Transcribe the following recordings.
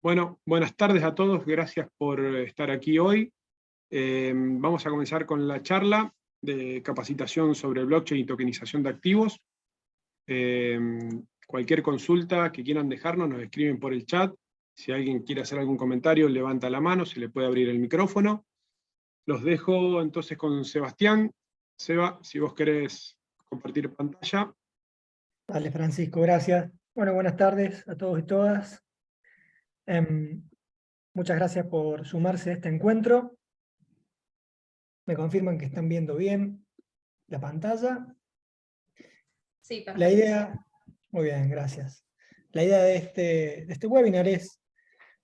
Bueno, buenas tardes a todos, gracias por estar aquí hoy. Vamos a comenzar con la charla de capacitación sobre blockchain y tokenización de activos. Cualquier consulta que quieran dejarnos, nos escriben por el chat. Si alguien quiere hacer algún comentario, levanta la mano, se le puede abrir el micrófono. Los dejo entonces con Sebastián. Seba, si vos querés compartir pantalla. Dale, Francisco, gracias. Bueno, buenas tardes a todos y todas. Muchas gracias por sumarse a este encuentro. Me confirman que están viendo bien la pantalla. Sí, perfecto. La idea, muy bien, gracias. La idea de este webinar es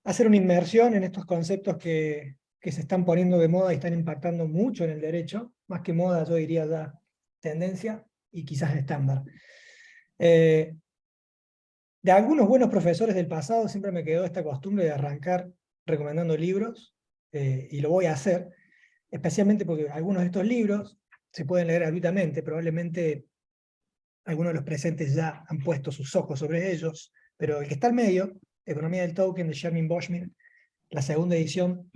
hacer una inmersión en estos conceptos que se están poniendo de moda y están impactando mucho en el derecho, más que moda, yo diría ya tendencia y quizás estándar. De algunos buenos profesores del pasado siempre me quedó esta costumbre de arrancar recomendando libros, y lo voy a hacer, especialmente porque algunos de estos libros se pueden leer gratuitamente, probablemente algunos de los presentes ya han puesto sus ojos sobre ellos, pero el que está al medio, Economía del Token, de Shermin Boschmin, la segunda edición,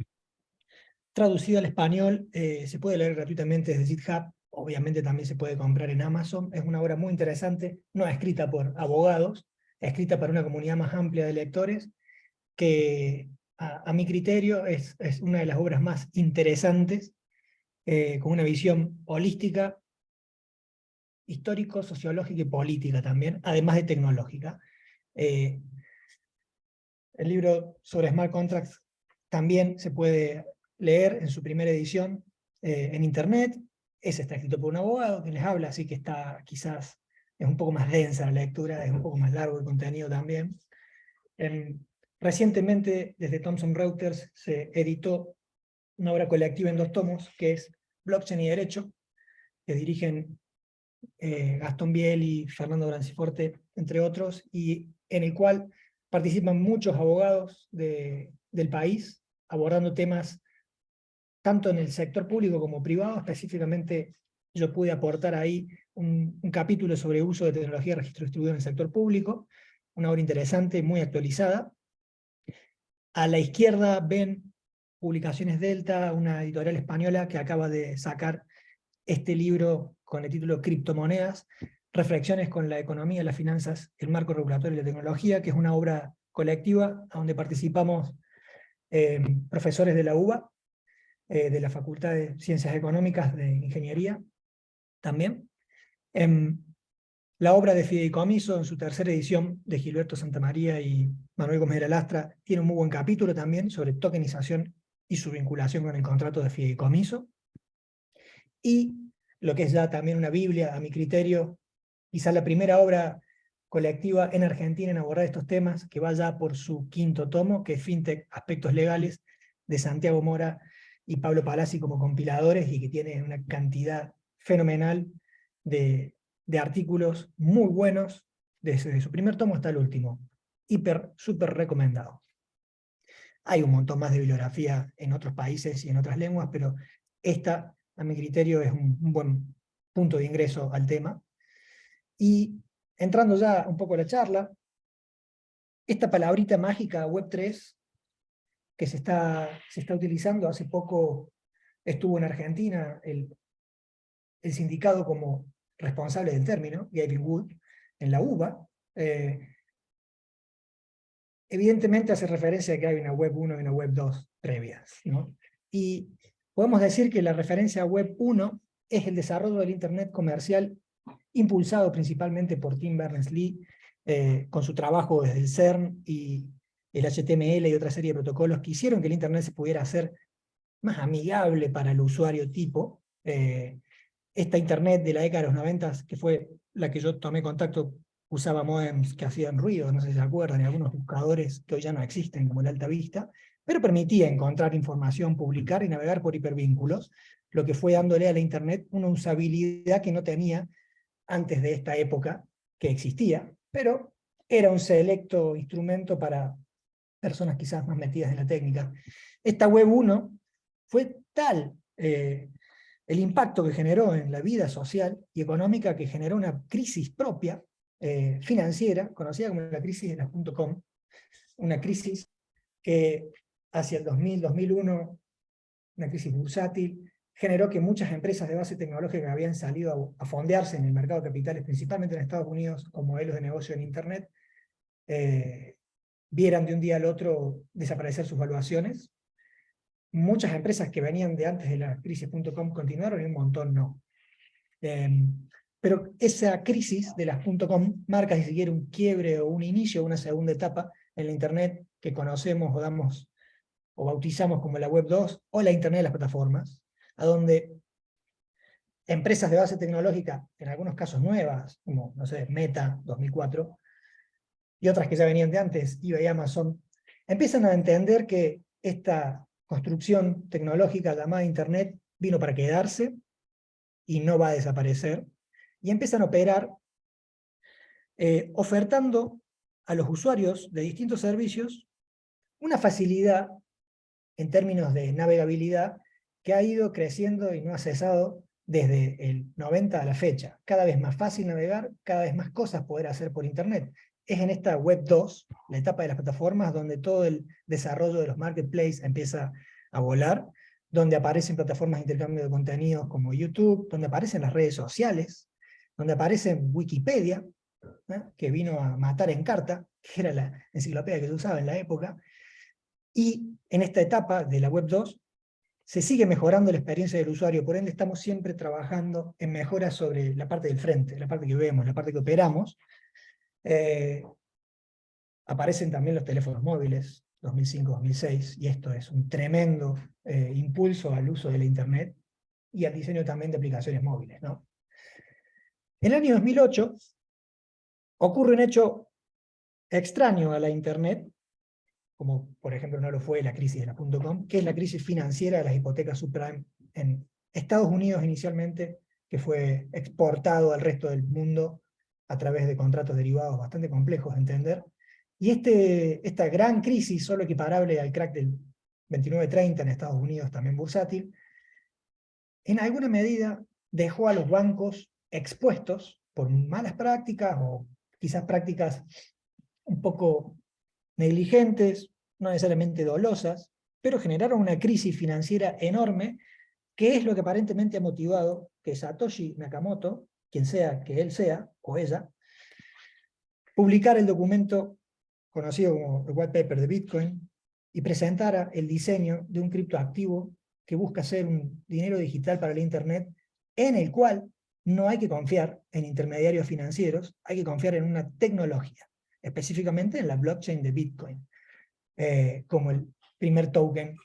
traducida al español, se puede leer gratuitamente desde GitHub, obviamente también se puede comprar en Amazon, es una obra muy interesante, no escrita por abogados, escrita para una comunidad más amplia de lectores, que a mi criterio es una de las obras más interesantes, con una visión holística, histórico, sociológica y política también, además de tecnológica. El libro sobre smart contracts también se puede leer en su primera edición en internet. Ese está escrito por un abogado que les habla, así que está quizás, es un poco más densa la lectura, es un poco más largo el contenido también. Recientemente, desde Thomson Reuters, se editó una obra colectiva en 2 tomos, que es Blockchain y Derecho, que dirigen Gastón Biel y Fernando Branciforte, entre otros, y en el cual participan muchos abogados del país, abordando temas tanto en el sector público como privado. Específicamente yo pude aportar ahí un capítulo sobre uso de tecnología de registro distribuido en el sector público, una obra interesante, muy actualizada. A la izquierda ven Publicaciones Delta, una editorial española que acaba de sacar este libro con el título Criptomonedas, Reflexiones con la economía, las finanzas, el marco regulatorio y la tecnología, que es una obra colectiva donde participamos profesores de la UBA, de la Facultad de Ciencias Económicas de Ingeniería también. La obra de Fideicomiso, en su tercera edición, de Gilberto Santamaría y Manuel Gómez de la Lastra, tiene un muy buen capítulo también sobre tokenización y su vinculación con el contrato de fideicomiso. Y lo que es ya también una Biblia, a mi criterio, quizá la primera obra colectiva en Argentina en abordar estos temas, que va ya por su 5º tomo, que es Fintech, Aspectos Legales, de Santiago Mora y Pablo Palazzi como compiladores, y que tiene una cantidad fenomenal de artículos muy buenos, desde su primer tomo hasta el último. Súper recomendado. Hay un montón más de bibliografía en otros países y en otras lenguas, pero esta, a mi criterio, es un buen punto de ingreso al tema. Y entrando ya un poco a la charla, esta palabrita mágica Web3, que se está utilizando, hace poco estuvo en Argentina el sindicato como responsable del término, Gavin Wood, en la UBA. Evidentemente hace referencia a que hay una Web 1 y una Web 2 previas, ¿no? Y podemos decir que la referencia a Web 1 es el desarrollo del Internet comercial, impulsado principalmente por Tim Berners-Lee, con su trabajo desde el CERN y el HTML y otra serie de protocolos que hicieron que el Internet se pudiera hacer más amigable para el usuario tipo. Esta Internet de la década de los 90, que fue la que yo tomé contacto, usaba modems que hacían ruido, no sé si se acuerdan, y algunos buscadores que hoy ya no existen, como el Alta Vista, pero permitía encontrar información, publicar y navegar por hipervínculos, lo que fue dándole a la Internet una usabilidad que no tenía antes de esta época, que existía, pero era un selecto instrumento para personas quizás más metidas en la técnica. Esta Web 1 fue tal el impacto que generó en la vida social y económica, que generó una crisis propia, financiera, conocida como la crisis de las .com, una crisis que hacia el 2000, 2001, una crisis bursátil, generó que muchas empresas de base tecnológica que habían salido a fondearse en el mercado de capitales, principalmente en Estados Unidos, con modelos de negocio en Internet, vieran de un día al otro desaparecer sus valuaciones. Muchas empresas que venían de antes de la crisis.com continuaron y un montón no. Pero esa crisis de las .com marca, si se quiere, un quiebre o un inicio, una segunda etapa en la Internet que conocemos o damos o bautizamos como la Web 2 o la Internet de las plataformas, a donde empresas de base tecnológica, en algunos casos nuevas, como, no sé, Meta 2004, y otras que ya venían de antes, eBay, Amazon, empiezan a entender que esta construcción tecnológica llamada Internet vino para quedarse y no va a desaparecer, y empiezan a operar ofertando a los usuarios de distintos servicios una facilidad en términos de navegabilidad que ha ido creciendo y no ha cesado desde el 90 a la fecha. Cada vez más fácil navegar, cada vez más cosas poder hacer por Internet. Es en esta Web 2, la etapa de las plataformas, donde todo el desarrollo de los marketplaces empieza a volar, donde aparecen plataformas de intercambio de contenidos como YouTube, donde aparecen las redes sociales, donde aparece Wikipedia, que vino a matar en carta, que era la enciclopedia que se usaba en la época, y en esta etapa de la Web 2 se sigue mejorando la experiencia del usuario, por ende estamos siempre trabajando en mejoras sobre la parte del frente, la parte que vemos, la parte que operamos. Aparecen también los teléfonos móviles, 2005-2006, y esto es un tremendo impulso al uso de la Internet y al diseño también de aplicaciones móviles, ¿no? En el año 2008 ocurre un hecho extraño a la Internet, como por ejemplo no lo fue la crisis de la .com, que es la crisis financiera de las hipotecas subprime en Estados Unidos inicialmente, que fue exportado al resto del mundo a través de contratos derivados bastante complejos de entender. Y esta gran crisis, solo equiparable al crack del 29-30 en Estados Unidos, también bursátil, en alguna medida dejó a los bancos expuestos por malas prácticas o quizás prácticas un poco negligentes, no necesariamente dolosas, pero generaron una crisis financiera enorme, que es lo que aparentemente ha motivado que Satoshi Nakamoto, quien sea que él sea, o ella, publicara el documento conocido como el White Paper de Bitcoin, y presentara el diseño de un criptoactivo que busca ser un dinero digital para el Internet, en el cual no hay que confiar en intermediarios financieros, hay que confiar en una tecnología, específicamente en la blockchain de Bitcoin, como el primer token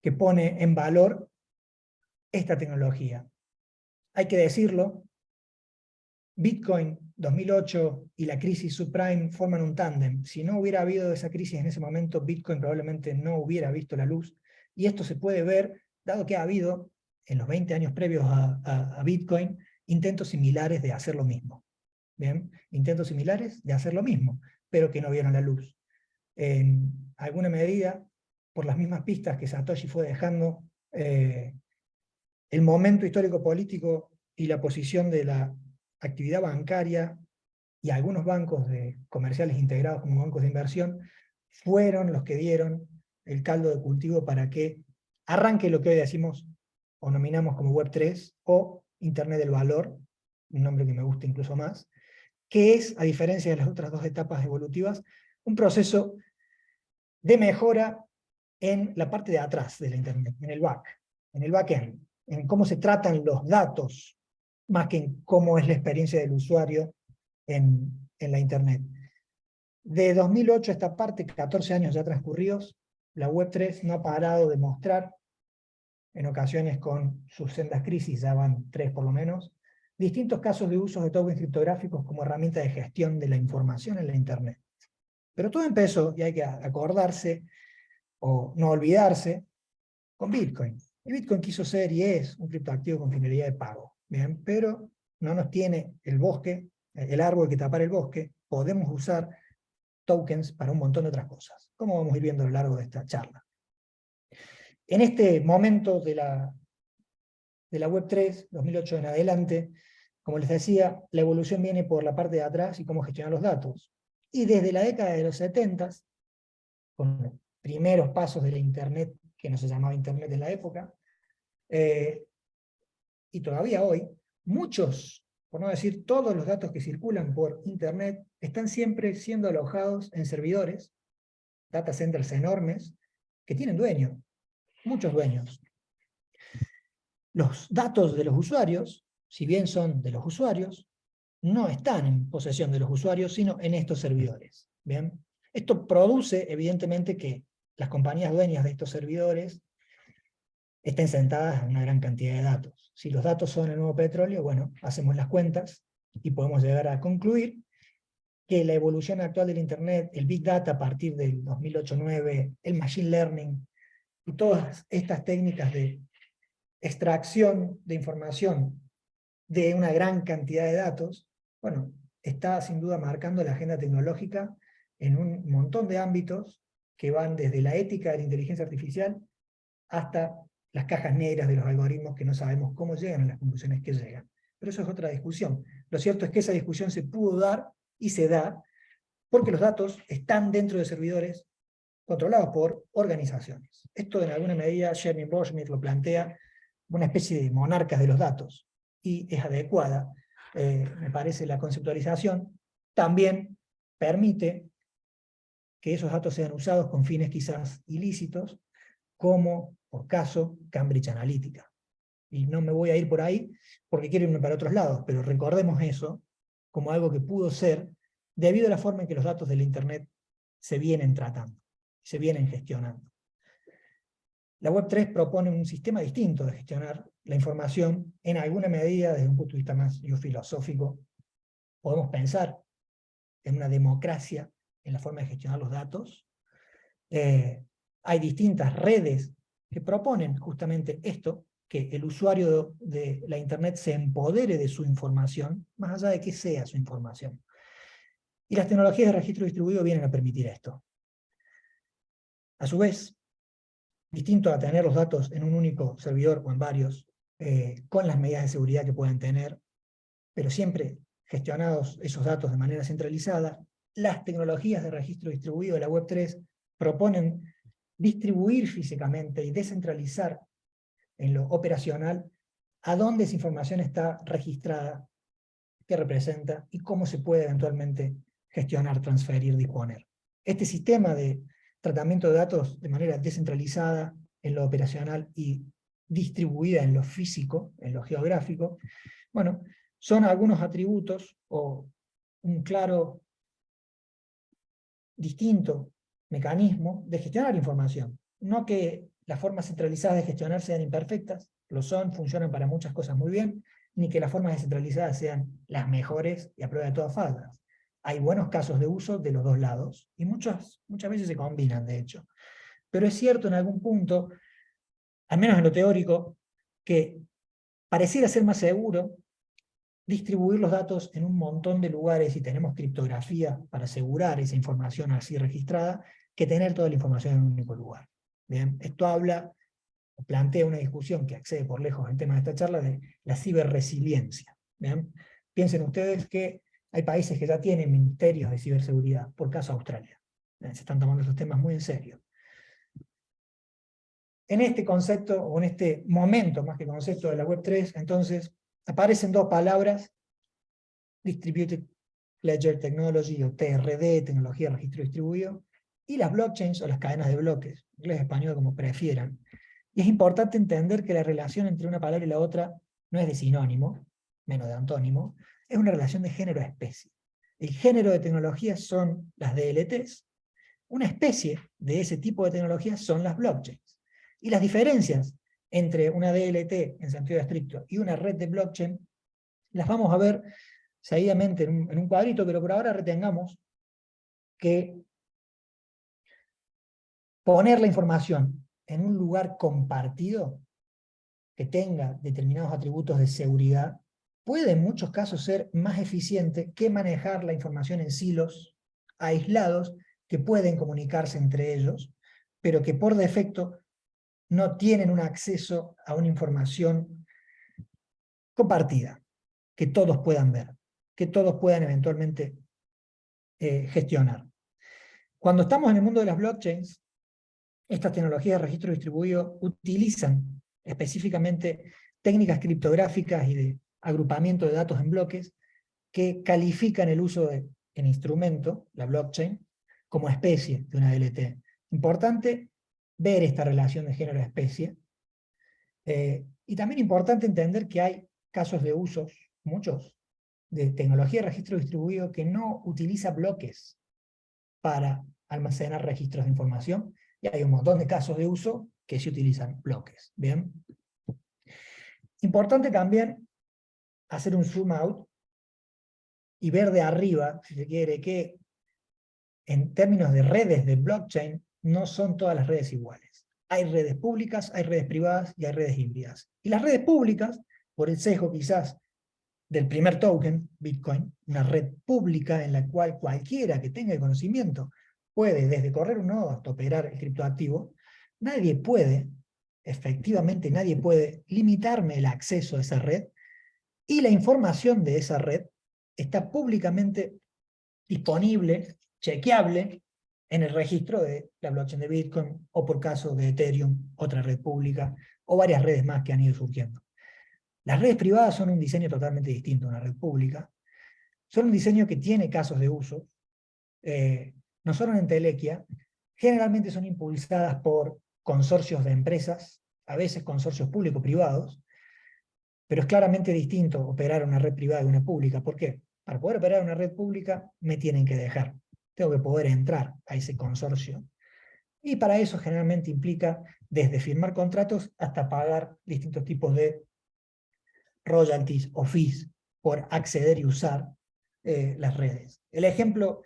que pone en valor esta tecnología. Hay que decirlo, Bitcoin 2008 y la crisis subprime forman un tándem. Si no hubiera habido esa crisis en ese momento, Bitcoin probablemente no hubiera visto la luz, y esto se puede ver, dado que ha habido, en los 20 años previos a Bitcoin, intentos similares de hacer lo mismo. ¿Bien? Intentos similares de hacer lo mismo, pero que no vieron la luz. En alguna medida, por las mismas pistas que Satoshi fue dejando, el momento histórico-político y la posición de la actividad bancaria y algunos bancos comerciales integrados como bancos de inversión fueron los que dieron el caldo de cultivo para que arranque lo que hoy decimos o nominamos como Web 3 o Internet del Valor, un nombre que me gusta incluso más, que es, a diferencia de las otras dos etapas evolutivas, un proceso de mejora en la parte de atrás de la Internet, en el backend, en cómo se tratan los datos, más que en cómo es la experiencia del usuario en la Internet. De 2008 a esta parte, 14 años ya transcurridos, la Web 3 no ha parado de mostrar, en ocasiones con sus sendas crisis, ya van 3 por lo menos, distintos casos de usos de tokens criptográficos como herramienta de gestión de la información en la Internet. Pero todo empezó, y hay que acordarse, o no olvidarse, con Bitcoin. Y Bitcoin quiso ser y es un criptoactivo con finalidad de pago. ¿Bien? Pero no nos tiene el bosque, el árbol que tapar el bosque. Podemos usar tokens para un montón de otras cosas, como vamos a ir viendo a lo largo de esta charla. En este momento de la Web 3, 2008 en adelante, como les decía, la evolución viene por la parte de atrás y cómo gestionar los datos. Y desde la década de los 70, con primeros pasos de la Internet, que no se llamaba Internet en la época, y todavía hoy, muchos, por no decir todos los datos que circulan por Internet, están siempre siendo alojados en servidores, data centers enormes, que tienen dueños, muchos dueños. Los datos de los usuarios, si bien son de los usuarios, no están en posesión de los usuarios, sino en estos servidores. ¿Bien? Esto produce, evidentemente, que las compañías dueñas de estos servidores estén sentadas en una gran cantidad de datos. Si los datos son el nuevo petróleo, bueno, hacemos las cuentas y podemos llegar a concluir que la evolución actual del Internet, el Big Data a partir del 2008-2009, el Machine Learning y todas estas técnicas de extracción de información de una gran cantidad de datos, bueno, está sin duda marcando la agenda tecnológica en un montón de ámbitos que van desde la ética de la inteligencia artificial hasta las cajas negras de los algoritmos que no sabemos cómo llegan a las conclusiones que llegan. Pero eso es otra discusión. Lo cierto es que esa discusión se pudo dar y se da porque los datos están dentro de servidores controlados por organizaciones. Esto en alguna medida Sherman Borschmidt lo plantea una especie de monarcas de los datos, y es adecuada, me parece, la conceptualización. También permite que esos datos sean usados con fines quizás ilícitos, como, por caso, Cambridge Analytica. Y no me voy a ir por ahí, porque quiero irme para otros lados, pero recordemos eso como algo que pudo ser, debido a la forma en que los datos de la Internet se vienen tratando, se vienen gestionando. La Web3 propone un sistema distinto de gestionar la información, en alguna medida, desde un punto de vista más filosófico. Podemos pensar en una democracia en la forma de gestionar los datos. Hay distintas redes que proponen justamente esto, que el usuario de la Internet se empodere de su información, más allá de que sea su información. Y las tecnologías de registro distribuido vienen a permitir esto. A su vez, distinto a tener los datos en un único servidor o en varios, con las medidas de seguridad que pueden tener, pero siempre gestionados esos datos de manera centralizada, las tecnologías de registro distribuido de la Web3 proponen distribuir físicamente y descentralizar en lo operacional a dónde esa información está registrada, qué representa y cómo se puede eventualmente gestionar, transferir, disponer. Este sistema de tratamiento de datos de manera descentralizada en lo operacional y distribuida en lo físico, en lo geográfico, bueno, son algunos atributos o un claro, distinto mecanismo de gestionar información. No que las formas centralizadas de gestionar sean imperfectas, lo son, funcionan para muchas cosas muy bien, ni que las formas descentralizadas sean las mejores y a prueba de todas faltas. Hay buenos casos de uso de los dos lados, y muchas veces se combinan, de hecho. Pero es cierto en algún punto, al menos en lo teórico, que pareciera ser más seguro distribuir los datos en un montón de lugares, y tenemos criptografía para asegurar esa información así registrada, que tener toda la información en un único lugar. Bien, esto plantea una discusión que excede por lejos el tema de esta charla, de la ciberresiliencia. Bien, piensen ustedes que hay países que ya tienen ministerios de ciberseguridad, por caso Australia. Se están tomando estos temas muy en serio. En este concepto, o en este momento, más que concepto de la Web3, entonces, aparecen dos palabras: Distributed Ledger Technology, o TRD, tecnología de registro distribuido, y las blockchains, o las cadenas de bloques, inglés o español como prefieran. Y es importante entender que la relación entre una palabra y la otra no es de sinónimo, menos de antónimo, es una relación de género-especie. El género de tecnologías son las DLTs, una especie de ese tipo de tecnologías son las blockchains. Y las diferencias entre una DLT en sentido estricto y una red de blockchain las vamos a ver seguidamente en un cuadrito, pero por ahora retengamos que poner la información en un lugar compartido que tenga determinados atributos de seguridad puede en muchos casos ser más eficiente que manejar la información en silos aislados que pueden comunicarse entre ellos, pero que por defecto no tienen un acceso a una información compartida, que todos puedan ver, que todos puedan eventualmente gestionar. Cuando estamos en el mundo de las blockchains, Estas tecnologías de registro distribuido utilizan específicamente técnicas criptográficas y de agrupamiento de datos en bloques que califican el uso del instrumento, la blockchain, como especie de una DLT. Importante ver esta relación de género-especie. Y también importante entender que hay casos de usos, muchos, de tecnología de registro distribuido que no utiliza bloques para almacenar registros de información, y hay un montón de casos de uso que sí utilizan bloques. ¿Bien? Importante también hacer un zoom out y ver de arriba, si se quiere, que en términos de redes de blockchain no son todas las redes iguales. Hay redes públicas, hay redes privadas y hay redes híbridas. Y las redes públicas, por el sesgo quizás del primer token, Bitcoin, una red pública en la cual cualquiera que tenga el conocimiento puede, desde correr un nodo hasta operar el criptoactivo, nadie puede, efectivamente nadie puede limitarme el acceso a esa red, y la información de esa red está públicamente disponible, chequeable, en el registro de la blockchain de Bitcoin, o por caso de Ethereum, otra red pública, o varias redes más que han ido surgiendo. Las redes privadas son un diseño totalmente distinto a una red pública. Son un diseño que tiene casos de uso. No son una entelequia. Generalmente son impulsadas por consorcios de empresas, a veces consorcios público-privados, pero es claramente distinto operar una red privada de una pública. ¿Por qué? Para poder operar una red pública me tienen que dejar. Tengo que poder entrar a ese consorcio. Y para eso generalmente implica desde firmar contratos hasta pagar distintos tipos de royalties o fees por acceder y usar las redes. El ejemplo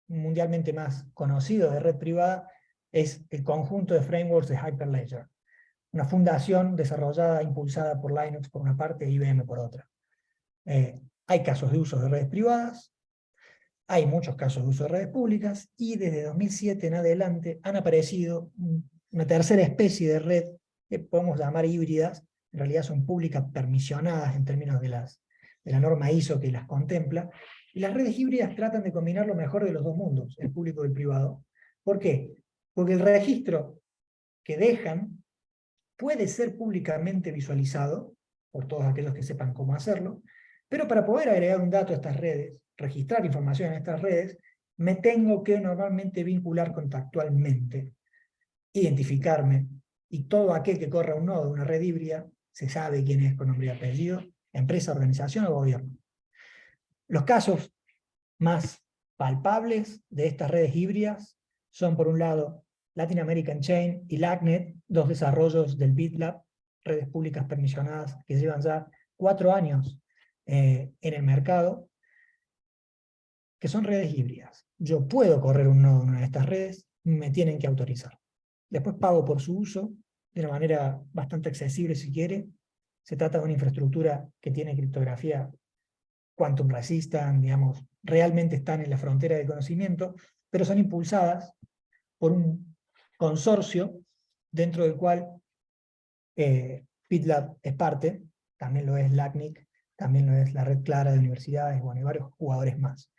mundialmente más conocido de red privada es el conjunto de frameworks de Hyperledger, una fundación desarrollada e impulsada por Linux por una parte e IBM por otra. Hay casos de uso de redes privadas, hay muchos casos de uso de redes públicas, y desde 2007 en adelante han aparecido una tercera especie de red que podemos llamar híbridas. En realidad son públicas permisionadas en términos de la norma ISO que las contempla, y las redes híbridas tratan de combinar lo mejor de los dos mundos, el público y el privado. ¿Por qué? Porque el registro que dejan puede ser públicamente visualizado por todos aquellos que sepan cómo hacerlo, pero para poder agregar un dato a estas redes, registrar información en estas redes, me tengo que normalmente vincular contactualmente, identificarme, y todo aquel que corra un nodo de una red híbrida se sabe quién es con nombre y apellido, empresa, organización o gobierno. Los casos más palpables de estas redes híbridas son, por un lado, Latin American Chain y LACNet, dos desarrollos del BitLab, redes públicas permisionadas que llevan ya 4 años en el mercado, que son redes híbridas. Yo puedo correr un nodo en una de estas redes, me tienen que autorizar. Después pago por su uso, de una manera bastante accesible si quiere. Se trata de una infraestructura que tiene criptografía quantum resistant, digamos, realmente están en la frontera del conocimiento, pero son impulsadas por un consorcio dentro del cual BitLab es parte, también lo es LACNIC, también lo es la Red Clara de universidades, bueno, y varios jugadores más.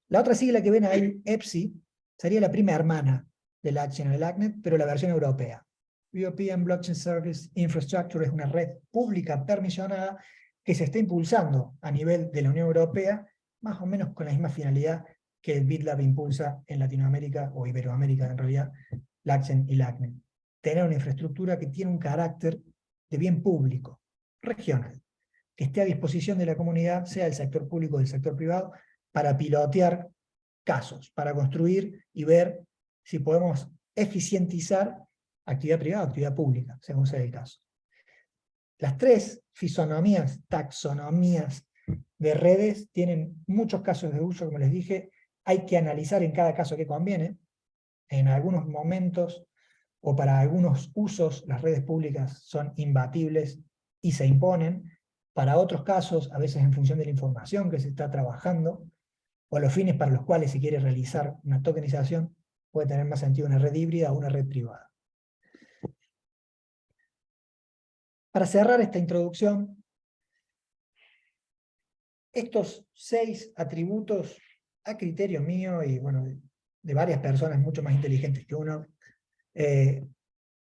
La otra sigla que ven ahí, EPSI, sería la prima hermana de LACNIC o de LACNet, pero la versión europea. European Blockchain Service Infrastructure es una red pública permisionada que se está impulsando a nivel de la Unión Europea, más o menos con la misma finalidad que el BitLab impulsa en Latinoamérica, o Iberoamérica en realidad, LACNet y LACNet. Tener una infraestructura que tiene un carácter de bien público, regional, que esté a disposición de la comunidad, sea del sector público o del sector privado, para pilotear casos, para construir y ver si podemos eficientizar actividad privada o actividad pública, según sea el caso. Las tres fisonomías, taxonomías de redes tienen muchos casos de uso, como les dije. Hay que analizar en cada caso qué conviene. En algunos momentos o para algunos usos las redes públicas son imbatibles y se imponen. Para otros casos, a veces en función de la información que se está trabajando, o los fines para los cuales se quiere realizar una tokenización, puede tener más sentido una red híbrida o una red privada. Para cerrar esta introducción, estos 6 atributos, a criterio mío y bueno, de varias personas mucho más inteligentes que uno,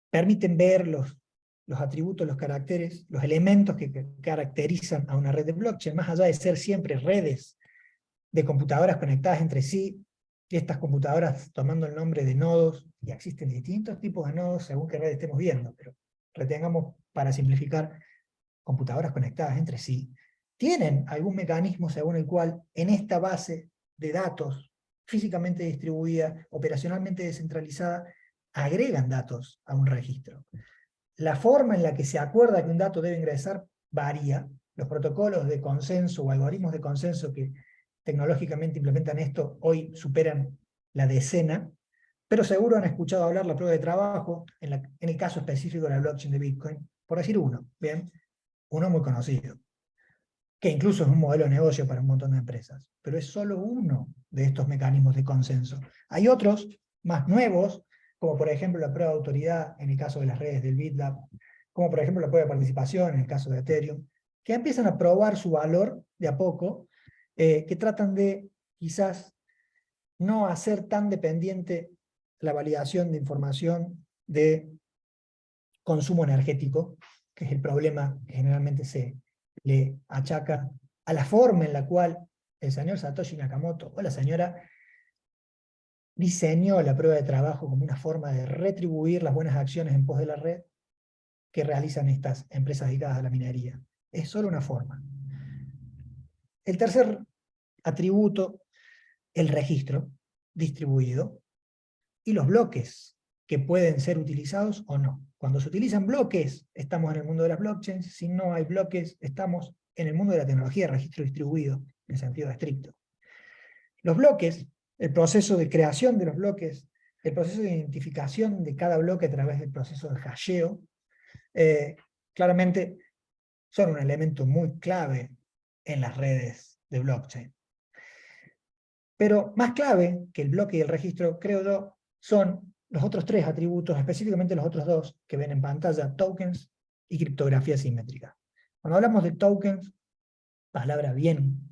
permiten ver los atributos, los caracteres, los elementos que caracterizan a una red de blockchain, más allá de ser siempre redes de computadoras conectadas entre sí, y estas computadoras tomando el nombre de nodos, y existen distintos tipos de nodos según qué red estemos viendo, pero retengamos para simplificar, computadoras conectadas entre sí, tienen algún mecanismo según el cual en esta base de datos físicamente distribuida, operacionalmente descentralizada, agregan datos a un registro. La forma en la que se acuerda que un dato debe ingresar varía. Los protocolos de consenso o algoritmos de consenso que tecnológicamente implementan esto hoy superan la decena, pero seguro han escuchado hablar la prueba de trabajo, en el caso específico de la blockchain de Bitcoin, por decir uno, ¿bien? Uno muy conocido, que incluso es un modelo de negocio para un montón de empresas, pero es solo uno de estos mecanismos de consenso. Hay otros más nuevos, como por ejemplo la prueba de autoridad en el caso de las redes del BitLab, como por ejemplo la prueba de participación en el caso de Ethereum, que empiezan a probar su valor de a poco, que tratan de quizás no hacer tan dependiente la validación de información de consumo energético, que es el problema que generalmente se le achaca a la forma en la cual el señor Satoshi Nakamoto o la señora diseñó la prueba de trabajo como una forma de retribuir las buenas acciones en pos de la red que realizan estas empresas dedicadas a la minería. Es solo una forma. El tercer atributo, el registro distribuido y los bloques que pueden ser utilizados o no. Cuando se utilizan bloques, estamos en el mundo de las blockchains. Si no hay bloques, estamos en el mundo de la tecnología de registro distribuido, en sentido estricto. Los bloques, el proceso de creación de los bloques, el proceso de identificación de cada bloque a través del proceso de hasheo, claramente son un elemento muy clave en las redes de blockchain. Pero más clave que el bloque y el registro, creo yo, son los otros tres atributos, específicamente los otros dos que ven en pantalla, tokens y criptografía simétrica. Cuando hablamos de tokens, palabra bien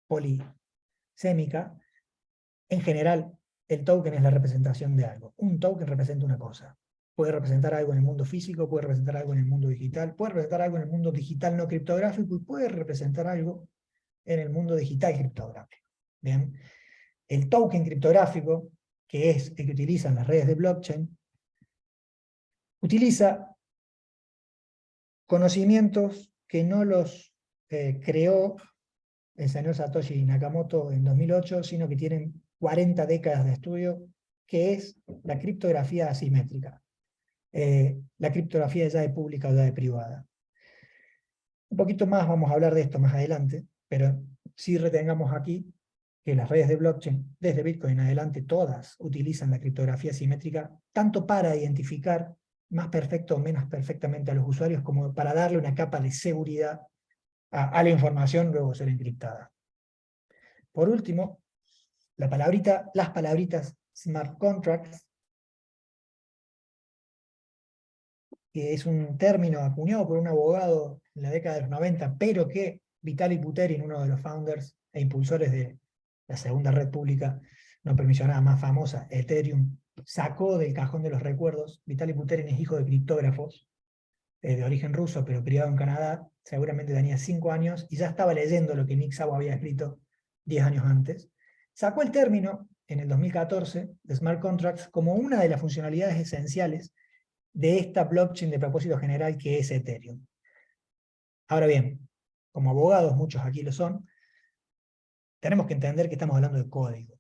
polisémica, en general el token es la representación de algo. Un token representa una cosa. Puede representar algo en el mundo físico, puede representar algo en el mundo digital, puede representar algo en el mundo digital no criptográfico y puede representar algo en el mundo digital criptográfico. ¿Bien? El token criptográfico, que es el que utilizan las redes de blockchain, utiliza conocimientos que no los creó el señor Satoshi Nakamoto en 2008, sino que tienen 40 décadas de estudio, que es la criptografía asimétrica. La criptografía ya de pública o ya de privada. Un poquito más vamos a hablar de esto más adelante, pero sí retengamos aquí que las redes de blockchain, desde Bitcoin en adelante, todas utilizan la criptografía simétrica, tanto para identificar más perfecto o menos perfectamente a los usuarios, como para darle una capa de seguridad a la información luego ser encriptada. Por último, las palabritas smart contracts, que es un término acuñado por un abogado en la década de los 90, pero que Vitalik Buterin, uno de los founders e impulsores de la segunda red pública no permisionada más famosa, Ethereum, sacó del cajón de los recuerdos. Vitalik Buterin es hijo de criptógrafos, de origen ruso, pero criado en Canadá, seguramente tenía 5 años, y ya estaba leyendo lo que Nick Szabo había escrito 10 años antes. Sacó el término, en el 2014, de smart contracts, como una de las funcionalidades esenciales de esta blockchain de propósito general que es Ethereum. Ahora bien, como abogados, muchos aquí lo son, tenemos que entender que estamos hablando de código.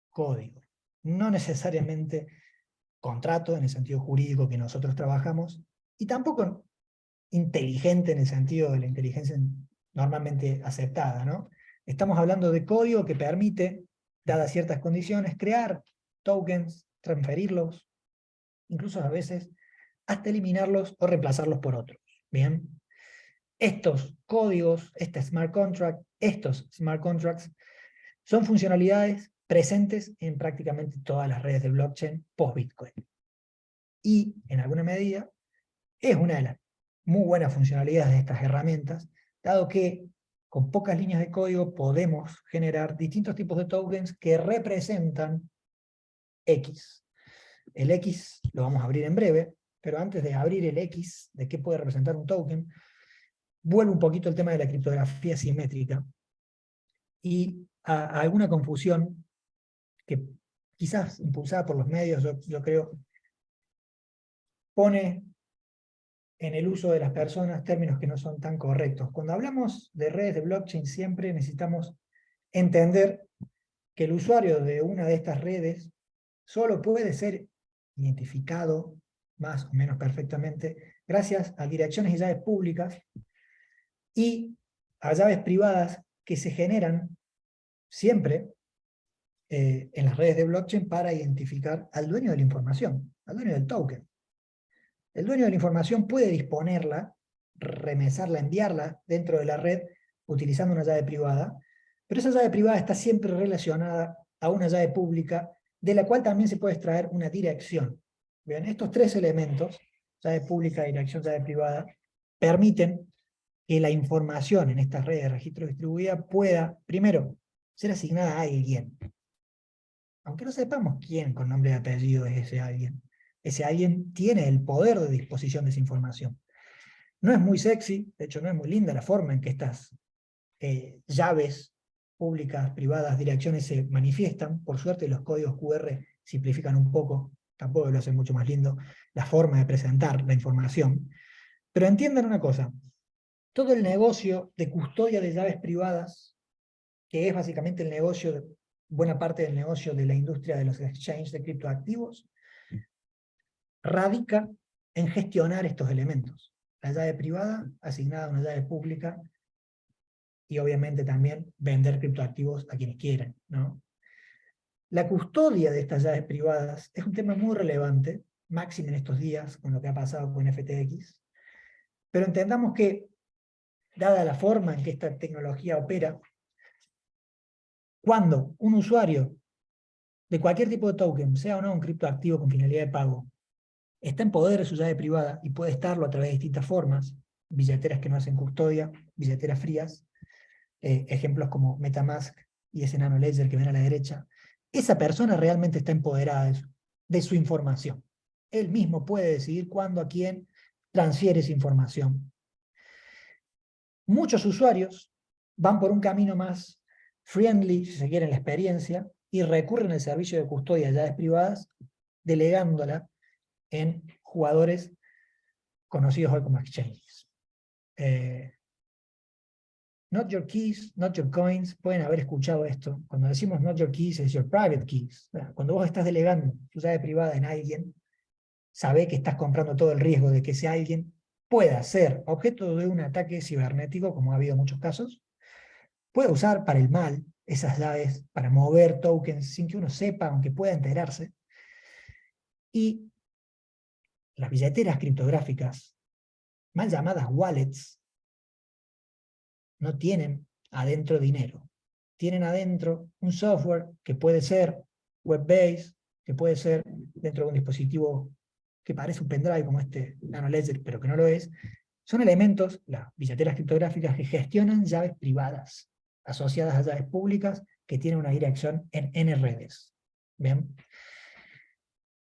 Código. No necesariamente contrato en el sentido jurídico que nosotros trabajamos, y tampoco inteligente en el sentido de la inteligencia normalmente aceptada, ¿no? Estamos hablando de código que permite, dadas ciertas condiciones, crear tokens, transferirlos, incluso a veces hasta eliminarlos o reemplazarlos por otros. ¿Bien? Estos códigos, estos smart contracts, son funcionalidades presentes en prácticamente todas las redes de blockchain post-Bitcoin. Y, en alguna medida, es una de las muy buenas funcionalidades de estas herramientas, dado que con pocas líneas de código podemos generar distintos tipos de tokens que representan X. El X lo vamos a abrir en breve, pero antes de abrir el X, de qué puede representar un token, vuelvo un poquito al tema de la criptografía simétrica, y a alguna confusión que quizás impulsada por los medios, yo creo, pone en el uso de las personas términos que no son tan correctos. Cuando hablamos de redes de blockchain siempre necesitamos entender que el usuario de una de estas redes solo puede ser identificado más o menos perfectamente gracias a direcciones y llaves públicas y a llaves privadas que se generan siempre en las redes de blockchain para identificar al dueño de la información, al dueño del token. El dueño de la información puede disponerla, remesarla, enviarla dentro de la red utilizando una llave privada, pero esa llave privada está siempre relacionada a una llave pública de la cual también se puede extraer una dirección. Bien, estos tres elementos, llave pública, dirección, llave privada, permiten que la información en estas redes de registro distribuida pueda, primero, ser asignada a alguien. Aunque no sepamos quién con nombre y apellido es ese alguien. Ese alguien tiene el poder de disposición de esa información. No es muy sexy, de hecho no es muy linda la forma en que estas llaves públicas, privadas, direcciones se manifiestan. Por suerte los códigos QR simplifican un poco, tampoco lo hacen mucho más lindo, la forma de presentar la información. Pero entiendan una cosa, todo el negocio de custodia de llaves privadas, que es básicamente el negocio, buena parte del negocio de la industria de los exchanges de criptoactivos, radica en gestionar estos elementos. La llave privada asignada a una llave pública y obviamente también vender criptoactivos a quienes quieran, ¿no? La custodia de estas llaves privadas es un tema muy relevante, máximo en estos días con lo que ha pasado con FTX, pero entendamos que, dada la forma en que esta tecnología opera, cuando un usuario de cualquier tipo de token, sea o no un criptoactivo con finalidad de pago, está en poder de su llave privada y puede estarlo a través de distintas formas, billeteras que no hacen custodia, billeteras frías, ejemplos como MetaMask y ese Nano Ledger que ven a la derecha, esa persona realmente está empoderada de su información. Él mismo puede decidir cuándo, a quién transfiere esa información. Muchos usuarios van por un camino más friendly, si se quiere, en la experiencia, y recurren al servicio de custodia de llaves privadas, delegándola en jugadores conocidos hoy como exchanges. Not your keys, not your coins, pueden haber escuchado esto. Cuando decimos not your keys, es your private keys. Cuando vos estás delegando tu llave privada en alguien, sabe que estás comprando todo el riesgo de que ese alguien pueda ser objeto de un ataque cibernético, como ha habido muchos casos, puede usar para el mal esas llaves para mover tokens sin que uno sepa, aunque pueda enterarse. Y las billeteras criptográficas, mal llamadas wallets, no tienen adentro dinero. Tienen adentro un software que puede ser web-based, que puede ser dentro de un dispositivo que parece un pendrive como este Nano Ledger, pero que no lo es. Son elementos, las billeteras criptográficas, que gestionan llaves privadas asociadas a llaves públicas que tienen una dirección en N redes. ¿Bien?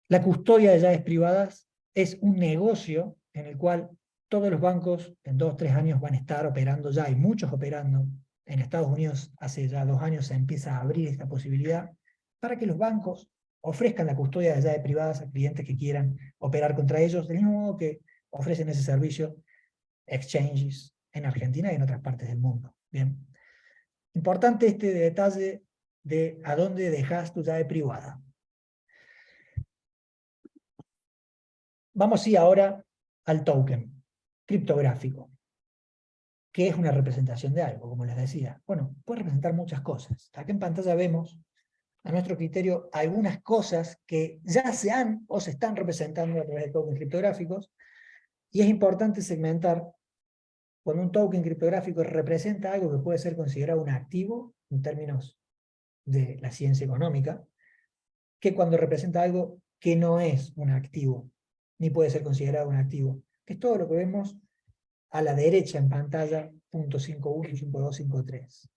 La custodia de llaves privadas es un negocio en el cual todos los bancos en 2 o 3 años van a estar operando ya, hay muchos operando. En Estados Unidos hace ya 2 años se empieza a abrir esta posibilidad para que los bancos ofrezcan la custodia de llaves privadas a clientes que quieran operar contra ellos, del mismo modo que ofrecen ese servicio exchanges en Argentina y en otras partes del mundo. Bien. Importante este detalle de a dónde dejas tu llave privada. Vamos sí ahora al token criptográfico. ¿Qué es una representación de algo? Como les decía. Bueno, puede representar muchas cosas. Acá en pantalla vemos, a nuestro criterio, algunas cosas que ya se han o se están representando a través de tokens criptográficos, y es importante segmentar cuando un token criptográfico representa algo que puede ser considerado un activo, en términos de la ciencia económica, que cuando representa algo que no es un activo, ni puede ser considerado un activo, que es todo lo que vemos a la derecha en pantalla, punto 5.1 y 5.2, 5.3.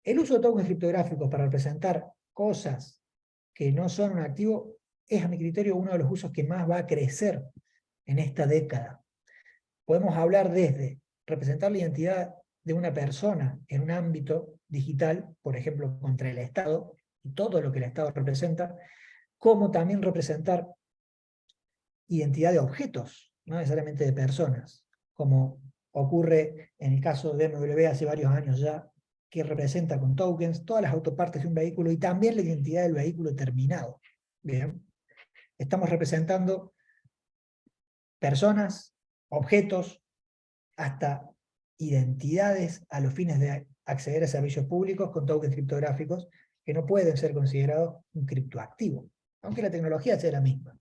El uso de tokens criptográficos para representar cosas que no son un activo es a mi criterio uno de los usos que más va a crecer en esta década. Podemos hablar desde representar la identidad de una persona en un ámbito digital, por ejemplo, contra el Estado, y todo lo que el Estado representa, como también representar identidad de objetos, no necesariamente de personas, como ocurre en el caso de BMW hace varios años ya, que representa con tokens todas las autopartes de un vehículo y también la identidad del vehículo terminado. Bien, estamos representando personas, objetos, hasta identidades a los fines de acceder a servicios públicos con tokens criptográficos que no pueden ser considerados un criptoactivo, aunque la tecnología sea la misma.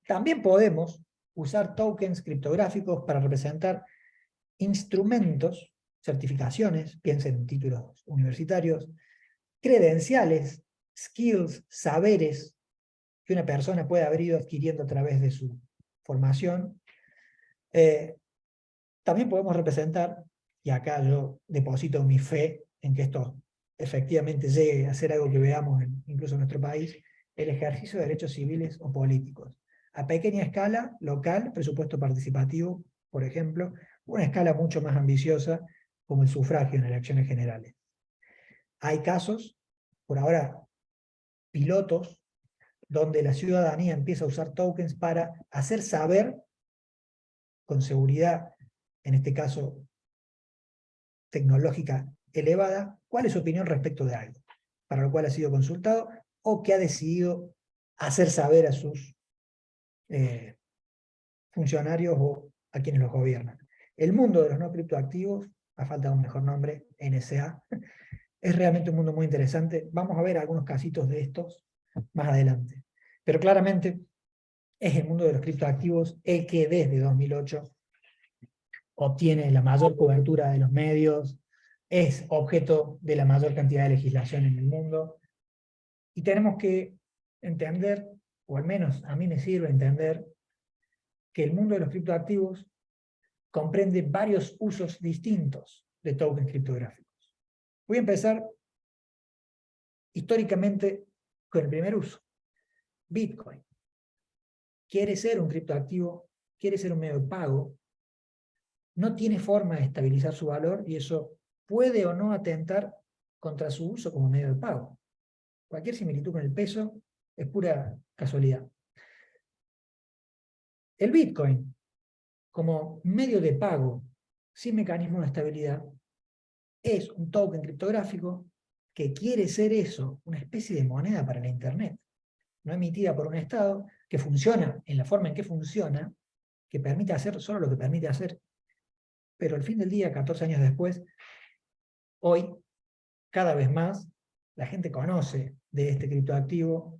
También podemos usar tokens criptográficos para representar instrumentos, certificaciones, piensen en títulos universitarios, credenciales, skills, saberes que una persona puede haber ido adquiriendo a través de su formación. También podemos representar, y acá yo deposito mi fe en que esto efectivamente llegue a ser algo que veamos incluso en nuestro país, el ejercicio de derechos civiles o políticos. A pequeña escala, local, presupuesto participativo, por ejemplo, una escala mucho más ambiciosa como el sufragio en elecciones generales. Hay casos, por ahora, pilotos, donde la ciudadanía empieza a usar tokens para hacer saber con seguridad, en este caso tecnológica elevada, cuál es su opinión respecto de algo, para lo cual ha sido consultado o que ha decidido hacer saber a sus funcionarios o a quienes los gobiernan. El mundo de los no criptoactivos, a falta de un mejor nombre, NSA, es realmente un mundo muy interesante. Vamos a ver algunos casitos de estos más adelante. Pero claramente es el mundo de los criptoactivos el que desde 2008 obtiene la mayor cobertura de los medios, es objeto de la mayor cantidad de legislación en el mundo, y tenemos que entender, o al menos a mí me sirve entender, que el mundo de los criptoactivos comprende varios usos distintos de tokens criptográficos. Voy a empezar históricamente con el primer uso. Bitcoin. Quiere ser un criptoactivo, quiere ser un medio de pago, no tiene forma de estabilizar su valor y eso puede o no atentar contra su uso como medio de pago. Cualquier similitud con el peso es pura casualidad. El Bitcoin, como medio de pago sin mecanismo de estabilidad, es un token criptográfico que quiere ser eso, una especie de moneda para la Internet, no emitida por un Estado, que funciona en la forma en que funciona, que permite hacer solo lo que permite hacer, pero al fin del día, 14 años después, hoy, cada vez más, la gente conoce de este criptoactivo